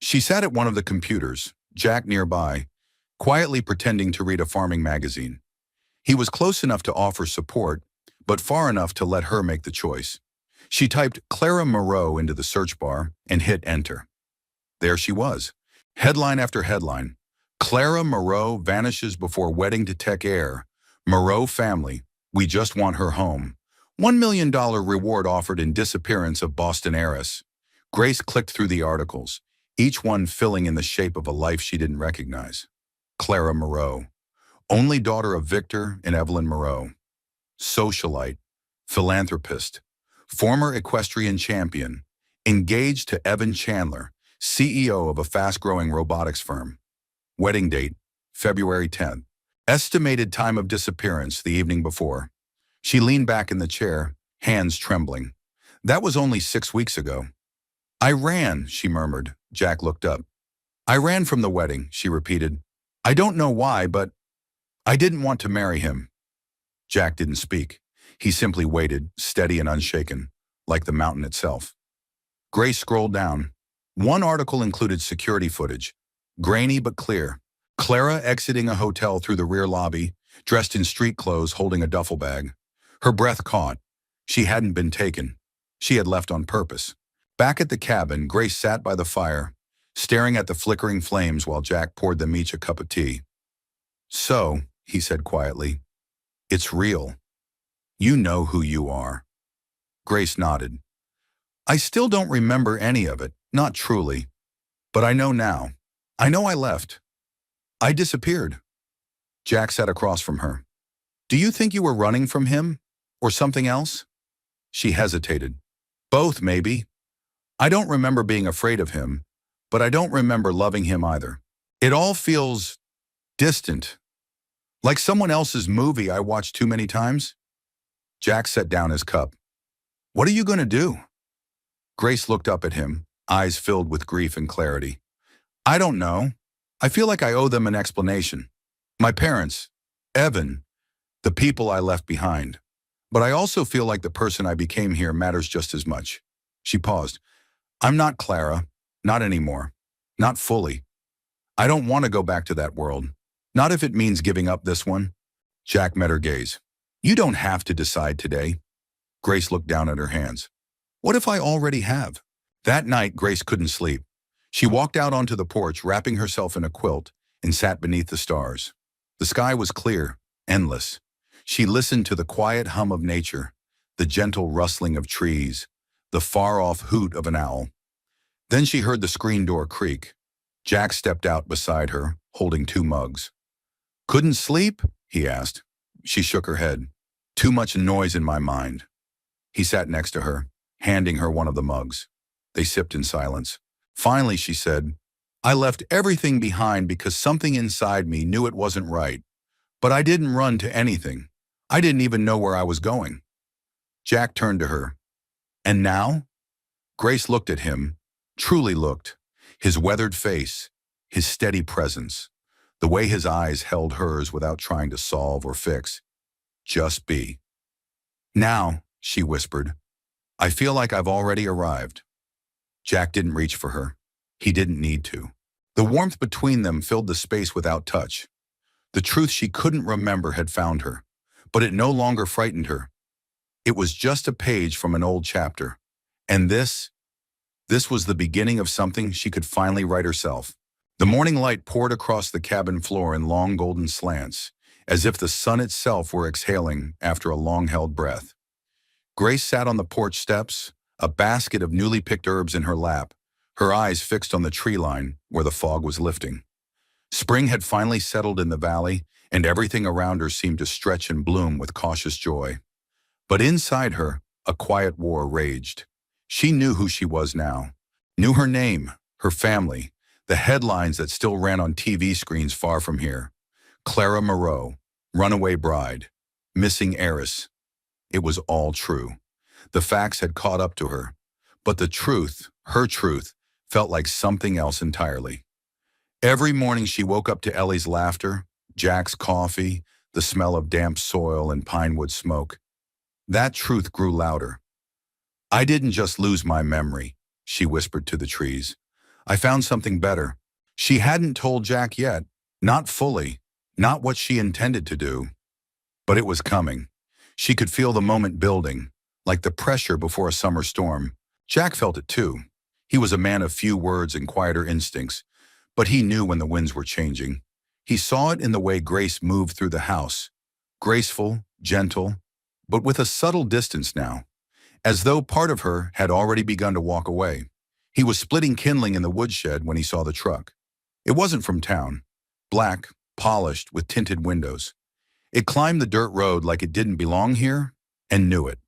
A: She sat at one of the computers, Jack nearby, quietly pretending to read a farming magazine. He was close enough to offer support, but far enough to let her make the choice. She typed Clara Moreau into the search bar and hit enter. There she was. Headline after headline. Clara Moreau vanishes before wedding to tech heir. Moreau family, we just want her home. $1 million reward offered in disappearance of Boston heiress. Grace clicked through the articles, each one filling in the shape of a life she didn't recognize. Clara Moreau, only daughter of Victor and Evelyn Moreau. Socialite, philanthropist, former equestrian champion, engaged to Evan Chandler, CEO of a fast-growing robotics firm. Wedding date, February 10th. Estimated time of disappearance the evening before. She leaned back in the chair, hands trembling. That was only 6 weeks ago. I ran, she murmured. Jack looked up. I ran from the wedding, she repeated. I don't know why, but I didn't want to marry him. Jack didn't speak. He simply waited, steady and unshaken, like the mountain itself. Grace scrolled down. One article included security footage, grainy but clear. Clara exiting a hotel through the rear lobby, dressed in street clothes, holding a duffel bag. Her breath caught. She hadn't been taken. She had left on purpose. Back at the cabin, Grace sat by the fire, staring at the flickering flames while Jack poured them each a cup of tea. So, he said quietly, it's real. You know who you are. Grace nodded. I still don't remember any of it, not truly. But I know now. I know I left. I disappeared. Jack sat across from her. Do you think you were running from him? Or something else? She hesitated. Both, maybe. I don't remember being afraid of him, but I don't remember loving him either. It all feels distant. Like someone else's movie I watched too many times. Jack set down his cup. What are you going to do? Grace looked up at him, eyes filled with grief and clarity. I don't know. I feel like I owe them an explanation. My parents, Evan, the people I left behind. But I also feel like the person I became here matters just as much. She paused. I'm not Clara. Not anymore. Not fully. I don't want to go back to that world. Not if it means giving up this one. Jack met her gaze. You don't have to decide today. Grace looked down at her hands. What if I already have? That night, Grace couldn't sleep. She walked out onto the porch, wrapping herself in a quilt, and sat beneath the stars. The sky was clear, endless. She listened to the quiet hum of nature, the gentle rustling of trees, the far-off hoot of an owl. Then she heard the screen door creak. Jack stepped out beside her, holding 2 mugs. Couldn't sleep? He asked. She shook her head. Too much noise in my mind. He sat next to her, handing her one of the mugs. They sipped in silence. Finally, she said, I left everything behind because something inside me knew it wasn't right. But I didn't run to anything. I didn't even know where I was going. Jack turned to her. And now? Grace looked at him, truly looked. His weathered face, his steady presence, the way his eyes held hers without trying to solve or fix. Just be. Now, she whispered, I feel like I've already arrived. Jack didn't reach for her. He didn't need to. The warmth between them filled the space without touch. The truth she couldn't remember had found her, but it no longer frightened her. It was just a page from an old chapter. And this was the beginning of something she could finally write herself. The morning light poured across the cabin floor in long golden slants, as if the sun itself were exhaling after a long-held breath. Grace sat on the porch steps, a basket of newly picked herbs in her lap, her eyes fixed on the tree line where the fog was lifting. Spring had finally settled in the valley, and everything around her seemed to stretch and bloom with cautious joy. But inside her, a quiet war raged. She knew who she was now, knew her name, her family, the headlines that still ran on TV screens far from here. Clara Moreau, runaway bride, missing heiress. It was all true. The facts had caught up to her, but the truth, her truth, felt like something else entirely. Every morning she woke up to Ellie's laughter, Jack's coffee, the smell of damp soil and pine wood smoke. That truth grew louder. I didn't just lose my memory, she whispered to the trees. I found something better. She hadn't told Jack yet, not fully, not what she intended to do. But it was coming. She could feel the moment building, like the pressure before a summer storm. Jack felt it too. He was a man of few words and quieter instincts, But he knew when the winds were changing. He saw it in the way Grace moved through the house. Graceful, gentle, but with a subtle distance now, as though part of her had already begun to walk away. He was splitting kindling in the woodshed when he saw the truck. It wasn't from town. Black, polished, with tinted windows. It climbed the dirt road like it didn't belong here, and knew it.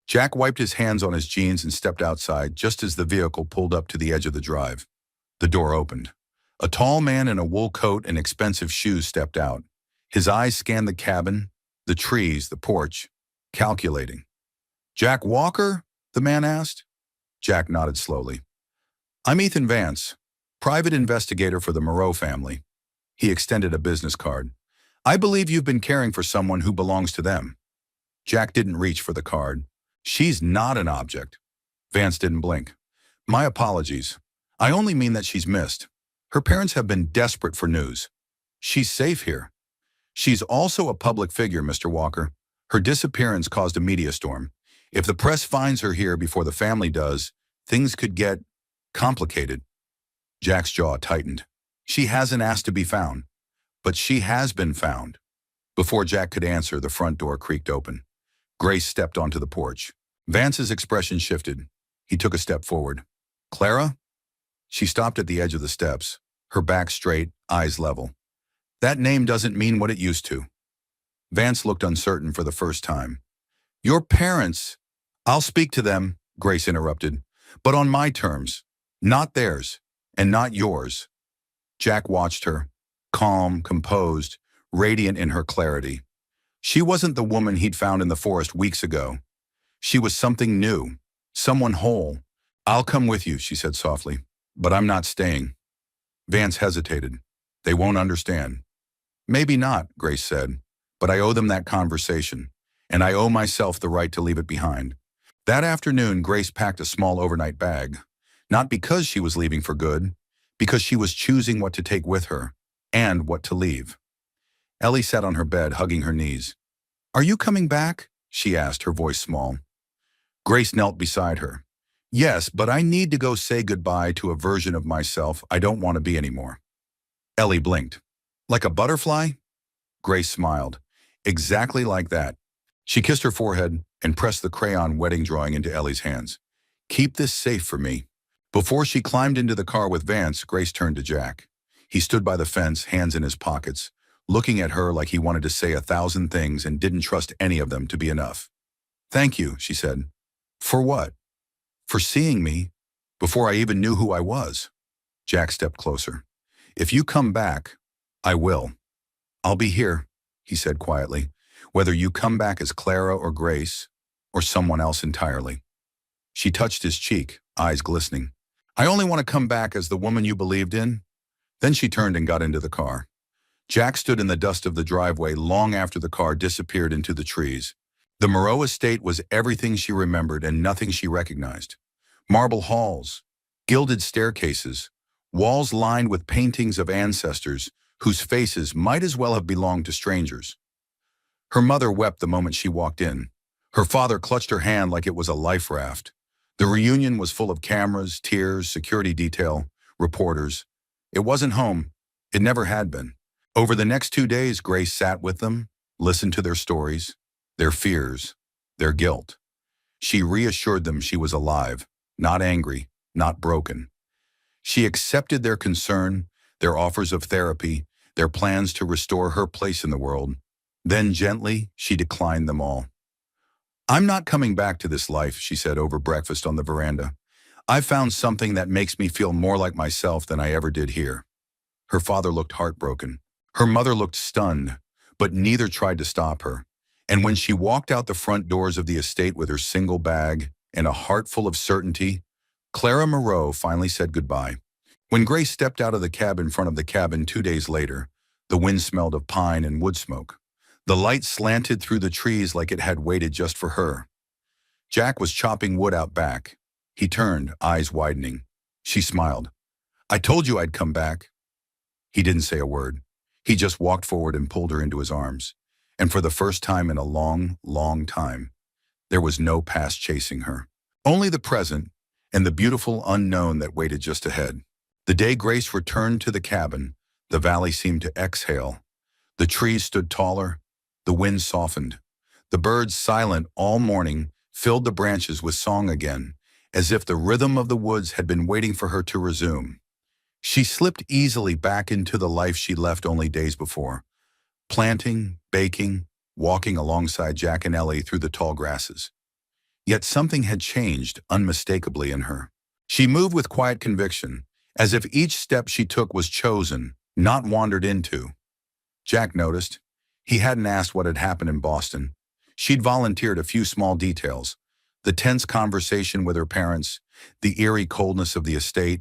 A: Jack wiped his hands on his jeans and stepped outside just as the vehicle pulled up to the edge of the drive. The door opened. A tall man in a wool coat and expensive shoes stepped out. His eyes scanned the cabin, the trees, the porch, calculating. "Jack Walker?" the man asked. Jack nodded slowly. "I'm Ethan Vance, private investigator for the Moreau family." He extended a business card. "I believe you've been caring for someone who belongs to them." Jack didn't reach for the card. "She's not an object." Vance didn't blink. "My apologies. I only mean that she's missed. Her parents have been desperate for news. She's safe here. She's also a public figure, Mr. Walker. Her disappearance caused a media storm. If the press finds her here before the family does, things could get complicated." Jack's jaw tightened. "She hasn't asked to be found, but she has been found." Before Jack could answer, the front door creaked open. Grace stepped onto the porch. Vance's expression shifted. He took a step forward. "Clara?" She stopped at the edge of the steps, her back straight, eyes level. "That name doesn't mean what it used to." Vance looked uncertain for the first time. "Your parents—" "I'll speak to them," Grace interrupted, "but on my terms, not theirs, and not yours." Jack watched her, calm, composed, radiant in her clarity. She wasn't the woman he'd found in the forest weeks ago. She was something new, someone whole. "I'll come with you," she said softly, "but I'm not staying." Vance hesitated. "They won't understand." "Maybe not," Grace said, "but I owe them that conversation, and I owe myself the right to leave it behind." That afternoon, Grace packed a small overnight bag, not because she was leaving for good, because she was choosing what to take with her, and what to leave. Ellie sat on her bed, hugging her knees. "Are you coming back?" she asked, her voice small. Grace knelt beside her. "Yes, but I need to go say goodbye to a version of myself I don't want to be anymore." Ellie blinked. "Like a butterfly?" Grace smiled. "Exactly like that." She kissed her forehead and pressed the crayon wedding drawing into Ellie's hands. "Keep this safe for me." Before she climbed into the car with Vance, Grace turned to Jack. He stood by the fence, hands in his pockets, looking at her like he wanted to say 1,000 things and didn't trust any of them to be enough. "Thank you," she said. "For what?" "For seeing me before I even knew who I was." Jack stepped closer. "If you come back, I will. I'll be here," he said quietly, "whether you come back as Clara or Grace or someone else entirely." She touched his cheek, eyes glistening. "I only want to come back as the woman you believed in." Then she turned and got into the car. Jack stood in the dust of the driveway long after the car disappeared into the trees. The Moreau estate was everything she remembered and nothing she recognized. Marble halls, gilded staircases, walls lined with paintings of ancestors whose faces might as well have belonged to strangers. Her mother wept the moment she walked in. Her father clutched her hand like it was a life raft. The reunion was full of cameras, tears, security detail, reporters. It wasn't home. It never had been. Over the next 2 days, Grace sat with them, listened to their stories, their fears, their guilt. She reassured them she was alive, not angry, not broken. She accepted their concern, their offers of therapy, their plans to restore her place in the world. Then gently, she declined them all. "I'm not coming back to this life," she said over breakfast on the veranda. "I've found something that makes me feel more like myself than I ever did here." Her father looked heartbroken. Her mother looked stunned, but neither tried to stop her. And when she walked out the front doors of the estate with her single bag and a heart full of certainty, Clara Moreau finally said goodbye. When Grace stepped out of the cab in front of the cabin 2 days later, the wind smelled of pine and wood smoke. The light slanted through the trees like it had waited just for her. Jack was chopping wood out back. He turned, eyes widening. She smiled. "I told you I'd come back." He didn't say a word. He just walked forward and pulled her into his arms. And for the first time in a long, long time, there was no past chasing her. Only the present and the beautiful unknown that waited just ahead. The day Grace returned to the cabin, the valley seemed to exhale. The trees stood taller, the wind softened. The birds, silent all morning, filled the branches with song again, as if the rhythm of the woods had been waiting for her to resume. She slipped easily back into the life she left only days before, planting, baking, walking alongside Jack and Ellie through the tall grasses. Yet something had changed unmistakably in her. She moved with quiet conviction, as if each step she took was chosen, not wandered into. Jack noticed. He hadn't asked what had happened in Boston. She'd volunteered a few small details: the tense conversation with her parents, the eerie coldness of the estate,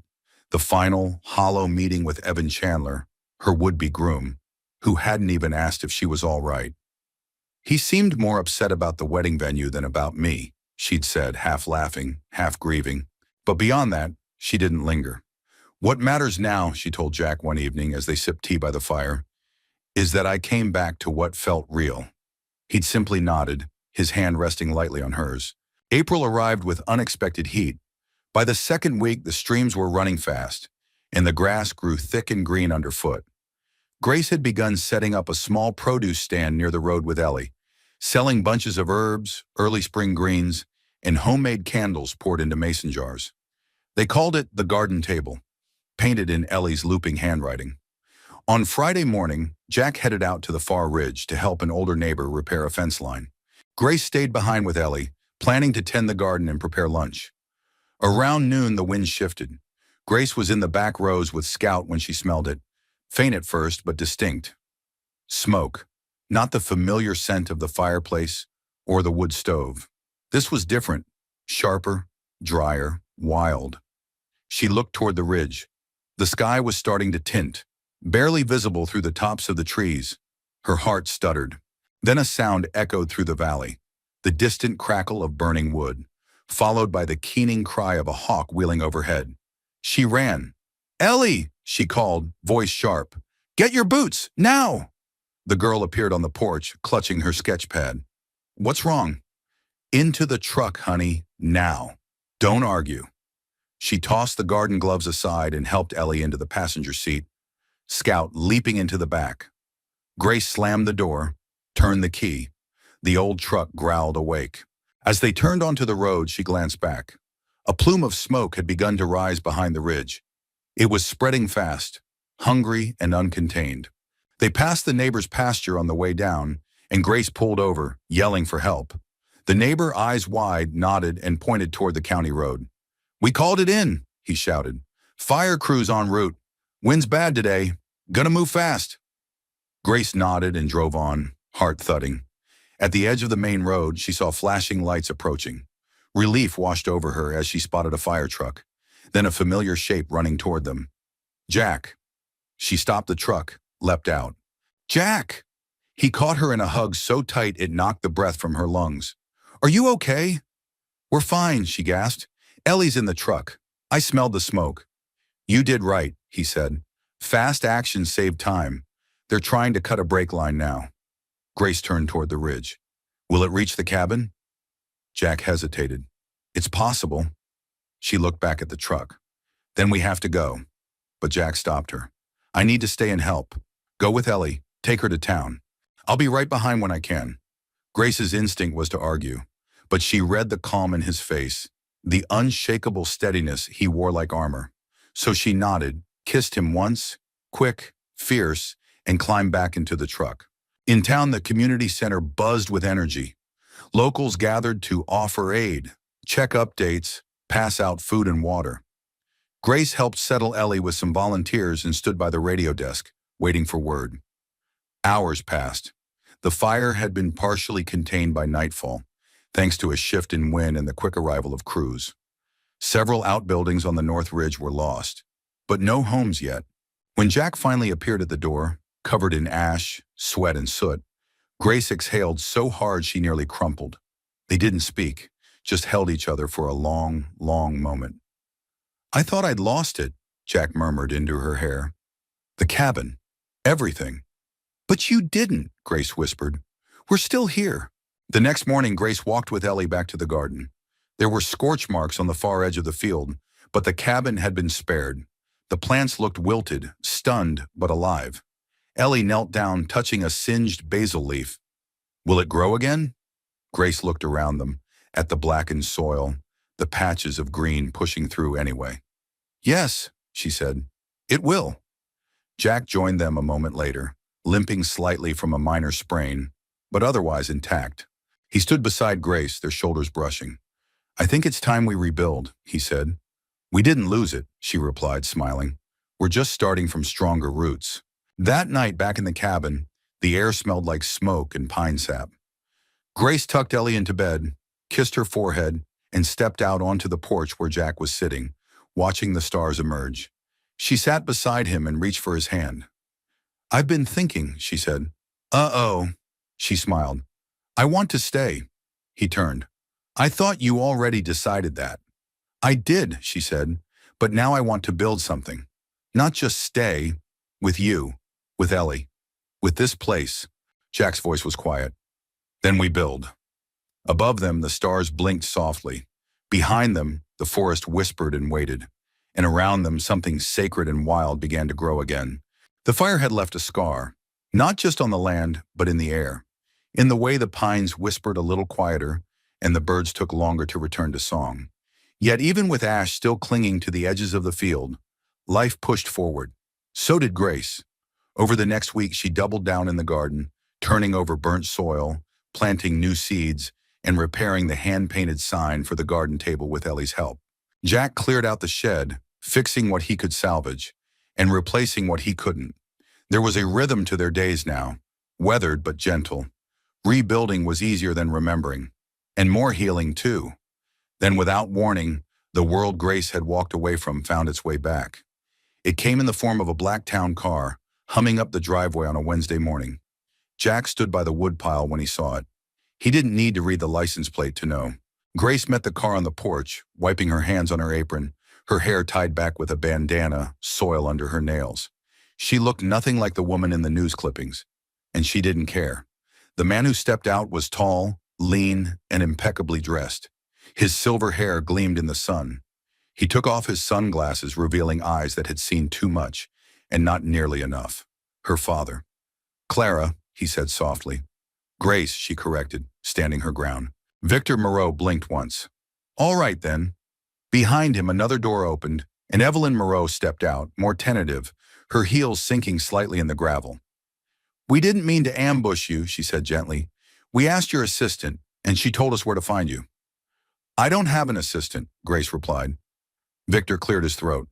A: the final, hollow meeting with Evan Chandler, her would-be groom, who hadn't even asked if she was all right. "He seemed more upset about the wedding venue than about me," she'd said, half laughing, half grieving. But beyond that, she didn't linger. "What matters now," she told Jack one evening as they sipped tea by the fire, "is that I came back to what felt real." He'd simply nodded, his hand resting lightly on hers. April arrived with unexpected heat. By the second week, the streams were running fast, and the grass grew thick and green underfoot. Grace had begun setting up a small produce stand near the road with Ellie, selling bunches of herbs, early spring greens, and homemade candles poured into mason jars. They called it the garden table, painted in Ellie's looping handwriting. On Friday morning, Jack headed out to the far ridge to help an older neighbor repair a fence line. Grace stayed behind with Ellie, planning to tend the garden and prepare lunch. Around noon, the wind shifted. Grace was in the back rows with Scout when she smelled it, faint at first but distinct. Smoke, not the familiar scent of the fireplace or the wood stove. This was different, sharper, drier, wild. She looked toward the ridge. The sky was starting to tint, barely visible through the tops of the trees. Her heart stuttered. Then a sound echoed through the valley, the distant crackle of burning wood, followed by the keening cry of a hawk wheeling overhead. She ran. "Ellie!" she called, voice sharp. "Get your boots, now!" The girl appeared on the porch, clutching her sketch pad. "What's wrong?" "Into the truck, honey, now. Don't argue." She tossed the garden gloves aside and helped Ellie into the passenger seat, Scout leaping into the back. Grace slammed the door, turned the key. The old truck growled awake. As they turned onto the road, she glanced back. A plume of smoke had begun to rise behind the ridge. It was spreading fast, hungry and uncontained. They passed the neighbor's pasture on the way down, and Grace pulled over, yelling for help. The neighbor, eyes wide, nodded and pointed toward the county road. "We called it in," he shouted. "Fire crews en route. Wind's bad today. Gonna move fast." Grace nodded and drove on, heart thudding. At the edge of the main road, she saw flashing lights approaching. Relief washed over her as she spotted a fire truck, then a familiar shape running toward them. "Jack." She stopped the truck, leapt out. "Jack!" He caught her in a hug so tight it knocked the breath from her lungs. "Are you okay?" "We're fine," she gasped. "Ellie's in the truck. I smelled the smoke." "You did right," he said. "Fast action saved time. They're trying to cut a brake line now." Grace turned toward the ridge. "Will it reach the cabin?" Jack hesitated. "It's possible." She looked back at the truck. "Then we have to go." But Jack stopped her. "I need to stay and help. Go with Ellie. Take her to town. I'll be right behind when I can." Grace's instinct was to argue, but she read the calm in his face, the unshakable steadiness he wore like armor. So she nodded, kissed him once, quick, fierce, and climbed back into the truck. In town, the community center buzzed with energy. Locals gathered to offer aid, check updates, pass out food and water. Grace helped settle Ellie with some volunteers and stood by the radio desk, waiting for word. Hours passed. The fire had been partially contained by nightfall, thanks to a shift in wind and the quick arrival of crews. Several outbuildings on the North Ridge were lost, but no homes yet. When Jack finally appeared at the door, covered in ash, sweat, and soot, Grace exhaled so hard she nearly crumpled. They didn't speak, just held each other for a long, long moment. "I thought I'd lost it," Jack murmured into her hair. "The cabin. Everything." "But you didn't," Grace whispered. "We're still here." The next morning, Grace walked with Ellie back to the garden. There were scorch marks on the far edge of the field, but the cabin had been spared. The plants looked wilted, stunned, but alive. Ellie knelt down, touching a singed basil leaf. Will it grow again? Grace looked around them, at the blackened soil, the patches of green pushing through anyway. Yes, she said. It will. Jack joined them a moment later, limping slightly from a minor sprain, but otherwise intact. He stood beside Grace, their shoulders brushing. I think it's time we rebuild, he said. We didn't lose it, she replied, smiling. We're just starting from stronger roots. That night back in the cabin, the air smelled like smoke and pine sap. Grace tucked Ellie into bed, kissed her forehead, and stepped out onto the porch where Jack was sitting, watching the stars emerge. She sat beside him and reached for his hand. I've been thinking, she said. Uh-oh, she smiled. I want to stay. He turned. I thought you already decided that. I did, she said, but now I want to build something. Not just stay, with you, with Ellie, with this place. Jack's voice was quiet. Then we build. Above them, the stars blinked softly. Behind them, the forest whispered and waited. And around them, something sacred and wild began to grow again. The fire had left a scar, not just on the land, but in the air. In the way the pines whispered a little quieter, and the birds took longer to return to song. Yet even with ash still clinging to the edges of the field, life pushed forward. So did Grace. Over the next week, she doubled down in the garden, turning over burnt soil, planting new seeds, and repairing the hand-painted sign for the garden table with Ellie's help. Jack cleared out the shed, fixing what he could salvage, and replacing what he couldn't. There was a rhythm to their days now, weathered but gentle. Rebuilding was easier than remembering, and more healing too. Then without warning, the world Grace had walked away from found its way back. It came in the form of a black town car, humming up the driveway on a Wednesday morning. Jack stood by the woodpile when he saw it. He didn't need to read the license plate to know. Grace met the car on the porch, wiping her hands on her apron, her hair tied back with a bandana, soil under her nails. She looked nothing like the woman in the news clippings, and she didn't care. The man who stepped out was tall, lean, and impeccably dressed. His silver hair gleamed in the sun. He took off his sunglasses, revealing eyes that had seen too much, and not nearly enough. Her father. Clara, he said softly. Grace, she corrected, standing her ground. Victor Moreau blinked once. All right, then. Behind him, another door opened, and Evelyn Moreau stepped out, more tentative, her heels sinking slightly in the gravel. We didn't mean to ambush you, she said gently. We asked your assistant, and she told us where to find you. I don't have an assistant, Grace replied. Victor cleared his throat.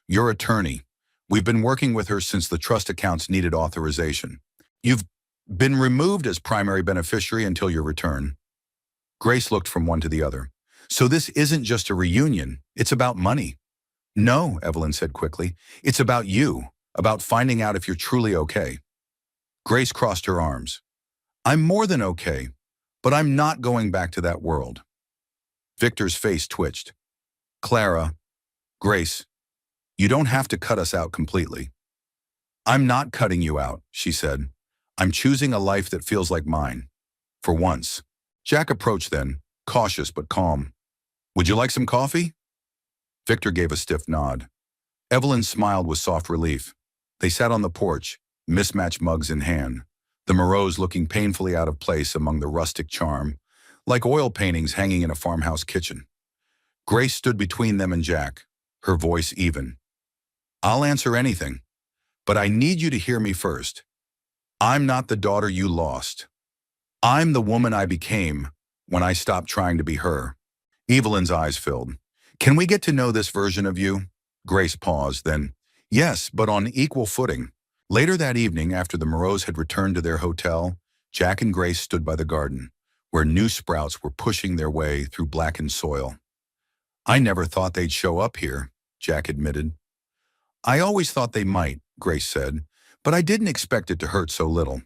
A: Your attorney. We've been working with her since the trust accounts needed authorization. You've been removed as primary beneficiary until your return. Grace looked from one to the other. So this isn't just a reunion, it's about money. No, Evelyn said quickly. It's about you, about finding out if you're truly okay. Grace crossed her arms. I'm more than okay, but I'm not going back to that world. Victor's face twitched. Clara, Grace, you don't have to cut us out completely. I'm not cutting you out, she said. I'm choosing a life that feels like mine. For once. Jack approached then, cautious but calm. Would you like some coffee? Victor gave a stiff nod. Evelyn smiled with soft relief. They sat on the porch, mismatched mugs in hand, the Moreaus looking painfully out of place among the rustic charm, like oil paintings hanging in a farmhouse kitchen. Grace stood between them and Jack, her voice even. I'll answer anything, but I need you to hear me first. I'm not the daughter you lost. I'm the woman I became when I stopped trying to be her. Evelyn's eyes filled. Can we get to know this version of you? Grace paused, then, yes, but on equal footing. Later that evening, after the Moreaus had returned to their hotel, Jack and Grace stood by the garden, where new sprouts were pushing their way through blackened soil. I never thought they'd show up here, Jack admitted. I always thought they might, Grace said, but I didn't expect it to hurt so little.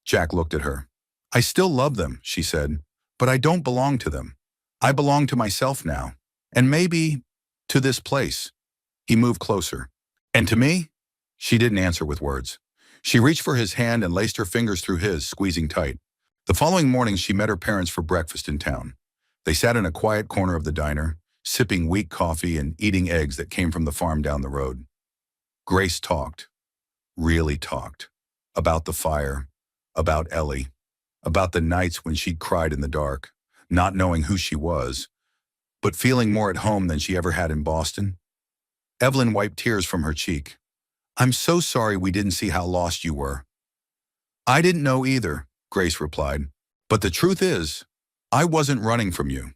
A: Jack looked at her. I still love them, she said, but I don't belong to them. I belong to myself now, and maybe to this place. He moved closer. And to me? She didn't answer with words. She reached for his hand and laced her fingers through his, squeezing tight. The following morning, she met her parents for breakfast in town. They sat in a quiet corner of the diner, sipping weak coffee and eating eggs that came from the farm down the road. Grace talked, really talked, about the fire, about Ellie, about the nights when she'd cried in the dark, not knowing who she was, but feeling more at home than she ever had in Boston. Evelyn wiped tears from her cheek. "I'm so sorry we didn't see how lost you were." "I didn't know either," Grace replied. "But the truth is, I wasn't running from you.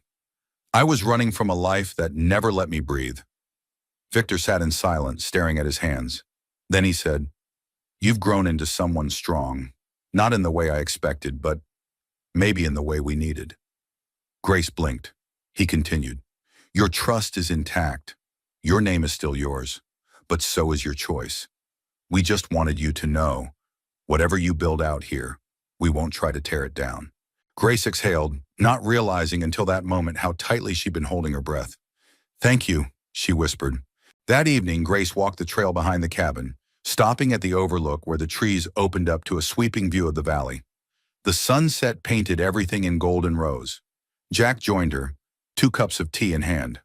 A: I was running from a life that never let me breathe." Victor sat in silence, staring at his hands. Then he said, "You've grown into someone strong, not in the way I expected, but maybe in the way we needed." Grace blinked. He continued, "Your trust is intact. Your name is still yours, but so is your choice. We just wanted you to know, whatever you build out here, we won't try to tear it down." Grace exhaled, not realizing until that moment how tightly she'd been holding her breath. "Thank you," she whispered. That evening, Grace walked the trail behind the cabin, stopping at the overlook where the trees opened up to a sweeping view of the valley. The sunset painted everything in gold and rose. Jack joined her, 2 cups of tea in hand.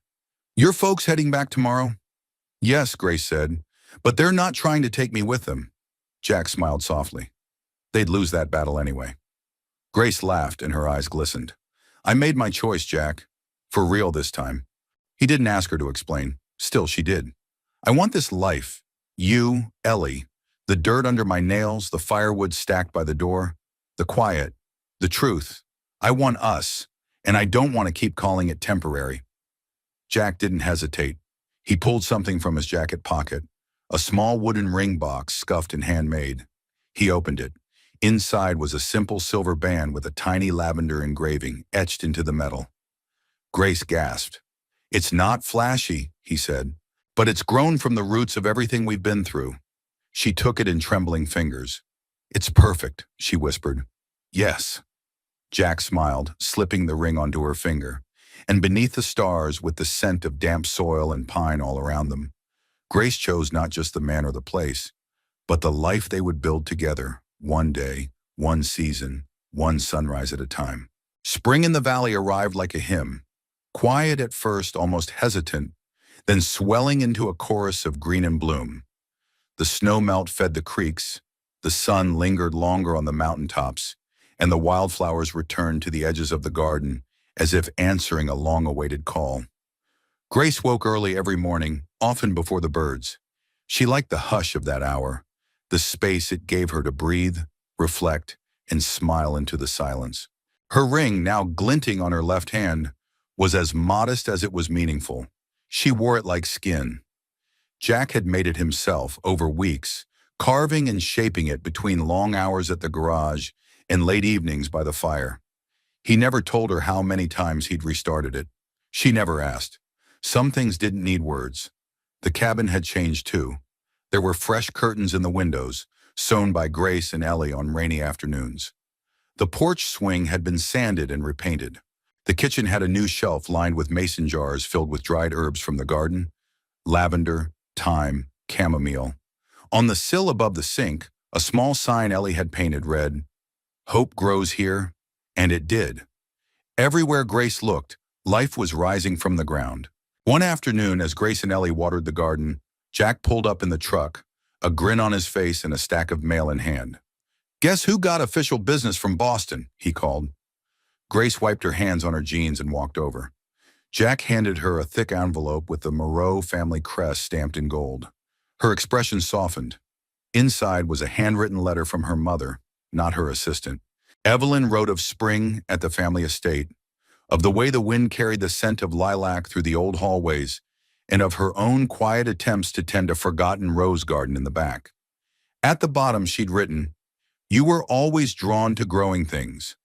A: "Your folks heading back tomorrow?" "Yes," Grace said, "but they're not trying to take me with them." Jack smiled softly. "They'd lose that battle anyway." Grace laughed and her eyes glistened. "I made my choice, Jack. For real this time." He didn't ask her to explain. Still, she did. "I want this life. You, Ellie. The dirt under my nails, the firewood stacked by the door. The quiet. The truth. I want us. And I don't want to keep calling it temporary." Jack didn't hesitate. He pulled something from his jacket pocket. A small wooden ring box, scuffed and handmade. He opened it. Inside was a simple silver band with a tiny lavender engraving etched into the metal. Grace gasped. "It's not flashy," he said, "but it's grown from the roots of everything we've been through." She took it in trembling fingers. "It's perfect," she whispered. "Yes." Jack smiled, slipping the ring onto her finger. And beneath the stars, with the scent of damp soil and pine all around them, Grace chose not just the man or the place, but the life they would build together, one day, one season, one sunrise at a time. Spring in the valley arrived like a hymn, quiet at first, almost hesitant, then swelling into a chorus of green and bloom. The snowmelt fed the creeks, the sun lingered longer on the mountaintops, and the wildflowers returned to the edges of the garden as if answering a long-awaited call. Grace woke early every morning, often before the birds. She liked the hush of that hour, the space it gave her to breathe, reflect, and smile into the silence. Her ring, now glinting on her left hand, was as modest as it was meaningful. She wore it like skin. Jack had made it himself over weeks, carving and shaping it between long hours at the garage and late evenings by the fire. He never told her how many times he'd restarted it. She never asked. Some things didn't need words. The cabin had changed too. There were fresh curtains in the windows, sewn by Grace and Ellie on rainy afternoons. The porch swing had been sanded and repainted. The kitchen had a new shelf lined with mason jars filled with dried herbs from the garden, lavender, thyme, chamomile. On the sill above the sink, a small sign Ellie had painted read, "Hope grows here," and it did. Everywhere Grace looked, life was rising from the ground. One afternoon, as Grace and Ellie watered the garden, Jack pulled up in the truck, a grin on his face and a stack of mail in hand. "Guess who got official business from Boston?" he called. Grace wiped her hands on her jeans and walked over. Jack handed her a thick envelope with the Moreau family crest stamped in gold. Her expression softened. Inside was a handwritten letter from her mother, not her assistant. Evelyn wrote of spring at the family estate, of the way the wind carried the scent of lilac through the old hallways, and of her own quiet attempts to tend a forgotten rose garden in the back. At the bottom she'd written, "You were always drawn to growing things.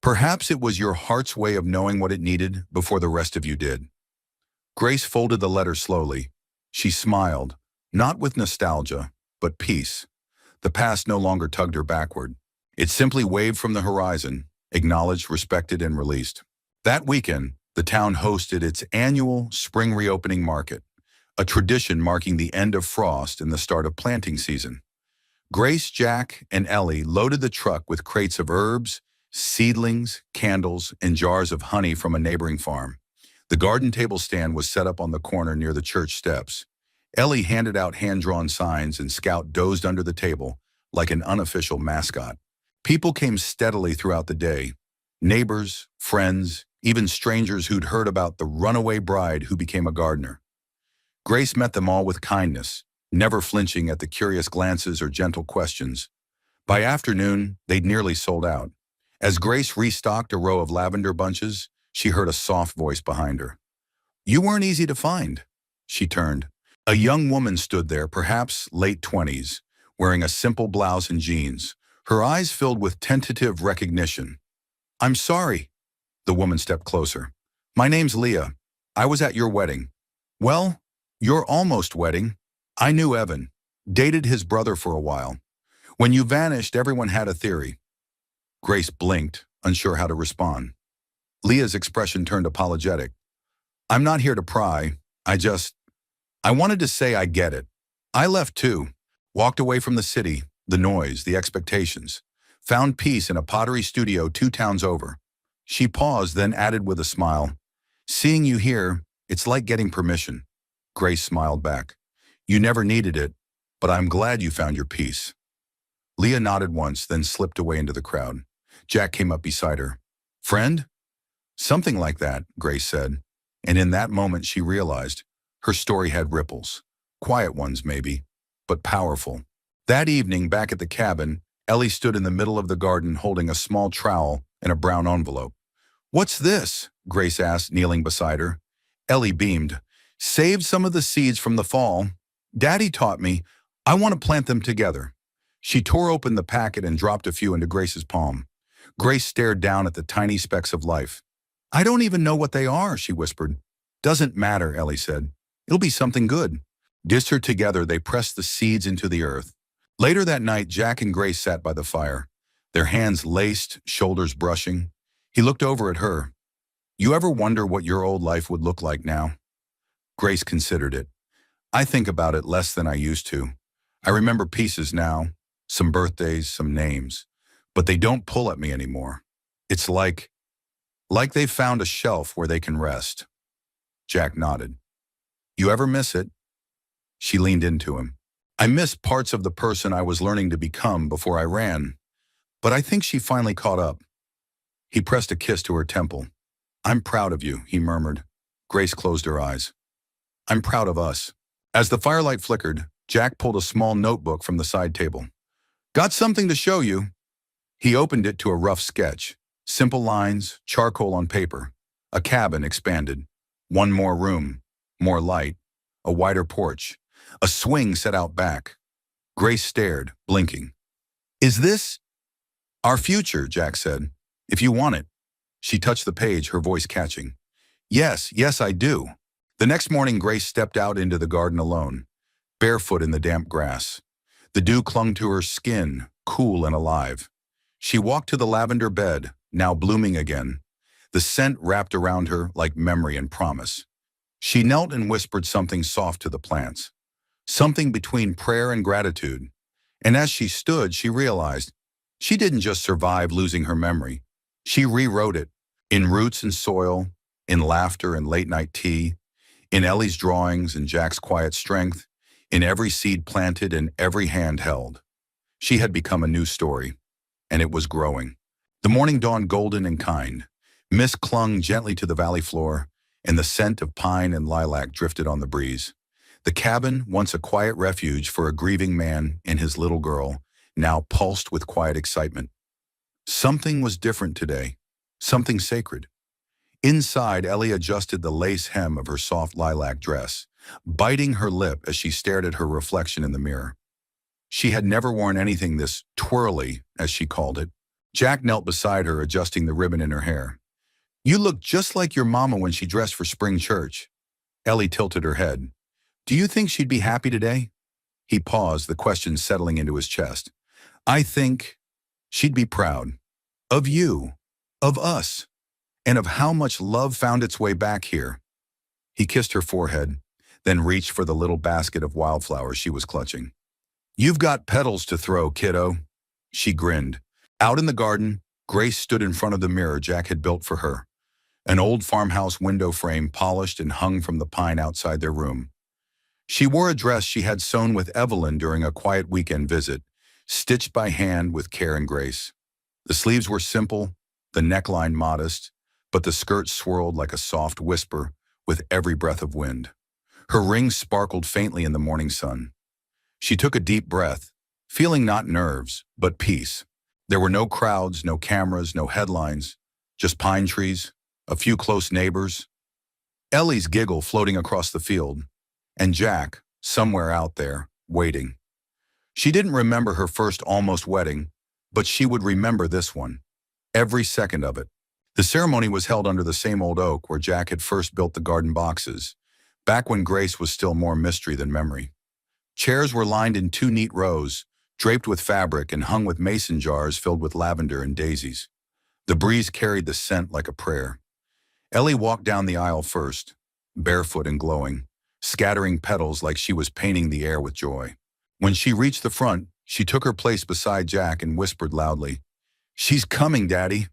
A: Perhaps it was your heart's way of knowing what it needed before the rest of you did." Grace folded the letter slowly. She smiled, not with nostalgia, but peace. The past no longer tugged her backward. It simply waved from the horizon, acknowledged, respected, and released. That weekend, the town hosted its annual spring reopening market, a tradition marking the end of frost and the start of planting season. Grace, Jack, and Ellie loaded the truck with crates of herbs, seedlings, candles, and jars of honey from a neighboring farm. The garden table stand was set up on the corner near the church steps. Ellie handed out hand-drawn signs and Scout dozed under the table like an unofficial mascot. People came steadily throughout the day. Neighbors, friends, even strangers who'd heard about the runaway bride who became a gardener. Grace met them all with kindness, never flinching at the curious glances or gentle questions. By afternoon, they'd nearly sold out. As Grace restocked a row of lavender bunches, she heard a soft voice behind her. "You weren't easy to find." She turned. A young woman stood there, perhaps late 20s, wearing a simple blouse and jeans, her eyes filled with tentative recognition. "I'm sorry." The woman stepped closer. "My name's Leah. I was at your wedding." "Well, your almost wedding. I knew Evan. Dated his brother for a while. When you vanished, everyone had a theory." Grace blinked, unsure how to respond. Leah's expression turned apologetic. "I'm not here to pry. I wanted to say I get it. I left too. Walked away from the city, the noise, the expectations. Found peace in a pottery studio 2 towns over." She paused, then added with a smile, "Seeing you here, it's like getting permission." Grace smiled back. "You never needed it, but I'm glad you found your peace." Leah nodded once, then slipped away into the crowd. Jack came up beside her. "Friend?" "Something like that," Grace said. And in that moment she realized her story had ripples. Quiet ones, maybe, but powerful. That evening, back at the cabin, Ellie stood in the middle of the garden holding a small trowel and a brown envelope. "What's this?" Grace asked, kneeling beside her. Ellie beamed. "Saved some of the seeds from the fall. Daddy taught me. I want to plant them together." She tore open the packet and dropped a few into Grace's palm. Grace stared down at the tiny specks of life. "I don't even know what they are," she whispered. "Doesn't matter," Ellie said. "It'll be something good." Distured together, they pressed the seeds into the earth. Later that night, Jack and Grace sat by the fire, their hands laced, shoulders brushing. He looked over at her. "You ever wonder what your old life would look like now?" Grace considered it. "I think about it less than I used to. I remember pieces now, some birthdays, some names, but they don't pull at me anymore. It's like they've found a shelf where they can rest." Jack nodded. "You ever miss it?" She leaned into him. "I miss parts of the person I was learning to become before I ran, but I think she finally caught up." He pressed a kiss to her temple. "I'm proud of you," he murmured. Grace closed her eyes. "I'm proud of us." As the firelight flickered, Jack pulled a small notebook from the side table. "Got something to show you." He opened it to a rough sketch. Simple lines, charcoal on paper. A cabin expanded. One more room, more light, a wider porch. A swing set out back. Grace stared, blinking. "Is this?" "Our future," Jack said. "If you want it." She touched the page, her voice catching. Yes, I do." The next morning, Grace stepped out into the garden alone, barefoot in the damp grass. The dew clung to her skin, cool and alive. She walked to the lavender bed, now blooming again. The scent wrapped around her like memory and promise. She knelt and whispered something soft to the plants, something between prayer and gratitude. And as she stood, she realized she didn't just survive losing her memory. She rewrote it, in roots and soil, in laughter and late-night tea, in Ellie's drawings and Jack's quiet strength, in every seed planted and every hand held. She had become a new story, and it was growing. The morning dawned golden and kind. Mist clung gently to the valley floor, and the scent of pine and lilac drifted on the breeze. The cabin, once a quiet refuge for a grieving man and his little girl, now pulsed with quiet excitement. Something was different today, something sacred. Inside, Ellie adjusted the lace hem of her soft lilac dress, biting her lip as she stared at her reflection in the mirror. She had never worn anything this twirly, as she called it. Jack knelt beside her, adjusting the ribbon in her hair. "You look just like your mama when she dressed for spring church." Ellie tilted her head. "Do you think she'd be happy today?" He paused, the question settling into his chest. "I think she'd be proud. Of you, of us, and of how much love found its way back here." He kissed her forehead, then reached for the little basket of wildflowers she was clutching. "You've got petals to throw, kiddo." She grinned. Out in the garden, Grace stood in front of the mirror Jack had built for her. An old farmhouse window frame polished and hung from the pine outside their room. She wore a dress she had sewn with Evelyn during a quiet weekend visit, stitched by hand with care and grace. The sleeves were simple, the neckline modest, but the skirt swirled like a soft whisper with every breath of wind. Her rings sparkled faintly in the morning sun. She took a deep breath, feeling not nerves, but peace. There were no crowds, no cameras, no headlines, just pine trees, a few close neighbors, Ellie's giggle floating across the field, and Jack, somewhere out there, waiting. She didn't remember her first almost wedding, but she would remember this one, every second of it. The ceremony was held under the same old oak where Jack had first built the garden boxes, back when Grace was still more mystery than memory. Chairs were lined in two neat rows, draped with fabric and hung with mason jars filled with lavender and daisies. The breeze carried the scent like a prayer. Ellie walked down the aisle first, barefoot and glowing, scattering petals like she was painting the air with joy. When she reached the front, she took her place beside Jack and whispered loudly, "She's coming, Daddy."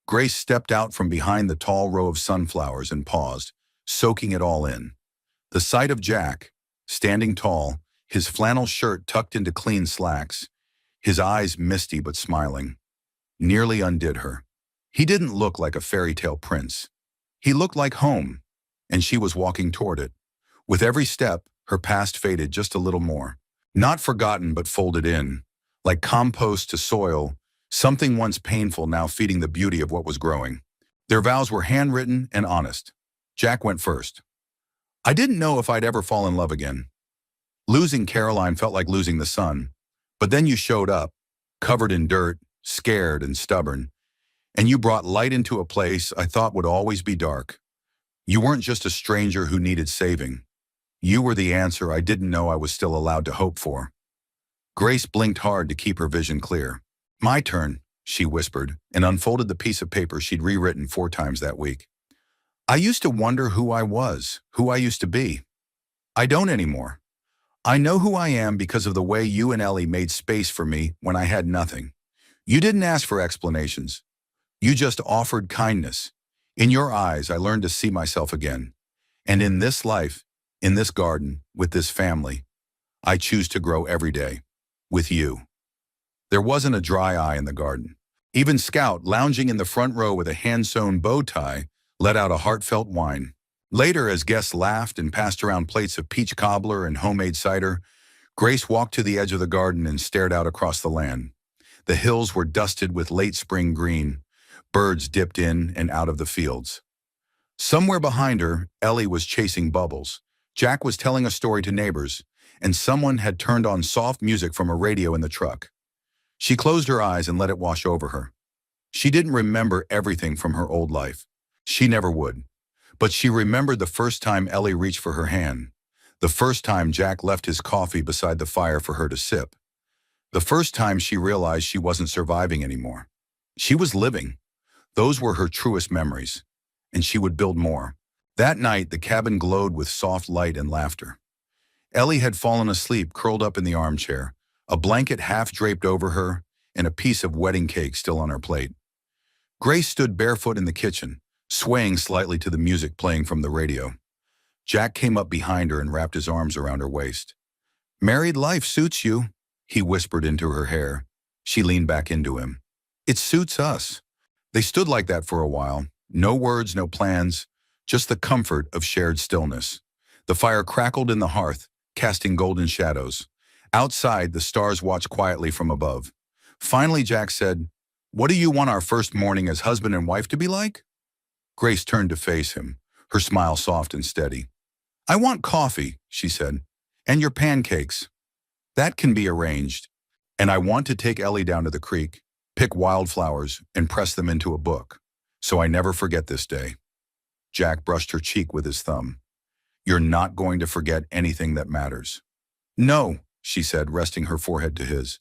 A: Grace stepped out from behind the tall row of sunflowers and paused, soaking it all in. The sight of Jack, standing tall, his flannel shirt tucked into clean slacks, his eyes misty but smiling, nearly undid her. He didn't look like a fairy tale prince. He looked like home, and she was walking toward it. With every step, her past faded just a little more. Not forgotten but folded in, like compost to soil, something once painful now feeding the beauty of what was growing. Their vows were handwritten and honest. Jack went first. "I didn't know if I'd ever fall in love again. Losing Caroline felt like losing the sun, but then you showed up, covered in dirt, scared and stubborn, and you brought light into a place I thought would always be dark. You weren't just a stranger who needed saving. You were the answer I didn't know I was still allowed to hope for." Grace blinked hard to keep her vision clear. "My turn," she whispered, and unfolded the piece of paper she'd rewritten 4 times that week. "I used to wonder who I was, who I used to be. I don't anymore. I know who I am because of the way you and Ellie made space for me when I had nothing. You didn't ask for explanations. You just offered kindness. In your eyes, I learned to see myself again. And in this life, in this garden, with this family, I choose to grow every day. With you." There wasn't a dry eye in the garden. Even Scout, lounging in the front row with a hand-sewn bow tie, let out a heartfelt whine. Later, as guests laughed and passed around plates of peach cobbler and homemade cider, Grace walked to the edge of the garden and stared out across the land. The hills were dusted with late spring green. Birds dipped in and out of the fields. Somewhere behind her, Ellie was chasing bubbles. Jack was telling a story to neighbors, and someone had turned on soft music from a radio in the truck. She closed her eyes and let it wash over her. She didn't remember everything from her old life. She never would. But she remembered the first time Ellie reached for her hand, the first time Jack left his coffee beside the fire for her to sip, the first time she realized she wasn't surviving anymore. She was living. Those were her truest memories, and she would build more. That night, the cabin glowed with soft light and laughter. Ellie had fallen asleep curled up in the armchair, a blanket half draped over her and a piece of wedding cake still on her plate. Grace stood barefoot in the kitchen, swaying slightly to the music playing from the radio. Jack came up behind her and wrapped his arms around her waist. "Married life suits you," he whispered into her hair. She leaned back into him. "It suits us." They stood like that for a while, no words, no plans, just the comfort of shared stillness. The fire crackled in the hearth, casting golden shadows. Outside, the stars watched quietly from above. Finally, Jack said, "What do you want our first morning as husband and wife to be like?" Grace turned to face him, her smile soft and steady. "I want coffee," she said, "and your pancakes. That can be arranged. And I want to take Ellie down to the creek, pick wildflowers, and press them into a book, so I never forget this day." Jack brushed her cheek with his thumb. "You're not going to forget anything that matters." "No," she said, resting her forehead to his,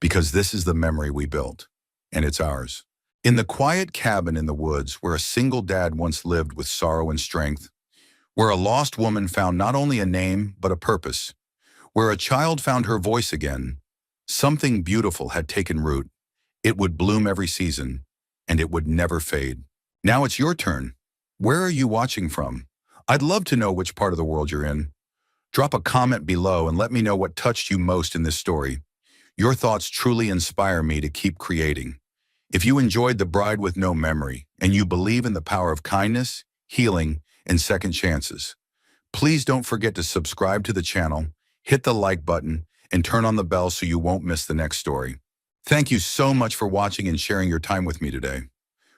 A: "because this is the memory we built, and it's ours." In the quiet cabin in the woods where a single dad once lived with sorrow and strength, where a lost woman found not only a name but a purpose, where a child found her voice again, something beautiful had taken root. It would bloom every season, and it would never fade. Now it's your turn. Where are you watching from? I'd love to know which part of the world you're in. Drop a comment below and let me know what touched you most in this story. Your thoughts truly inspire me to keep creating. If you enjoyed The Bride with No Memory and you believe in the power of kindness, healing, and second chances, please don't forget to subscribe to the channel, hit the like button, and turn on the bell so you won't miss the next story. Thank you so much for watching and sharing your time with me today.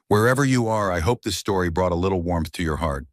A: Wherever you are, I hope this story brought a little warmth to your heart.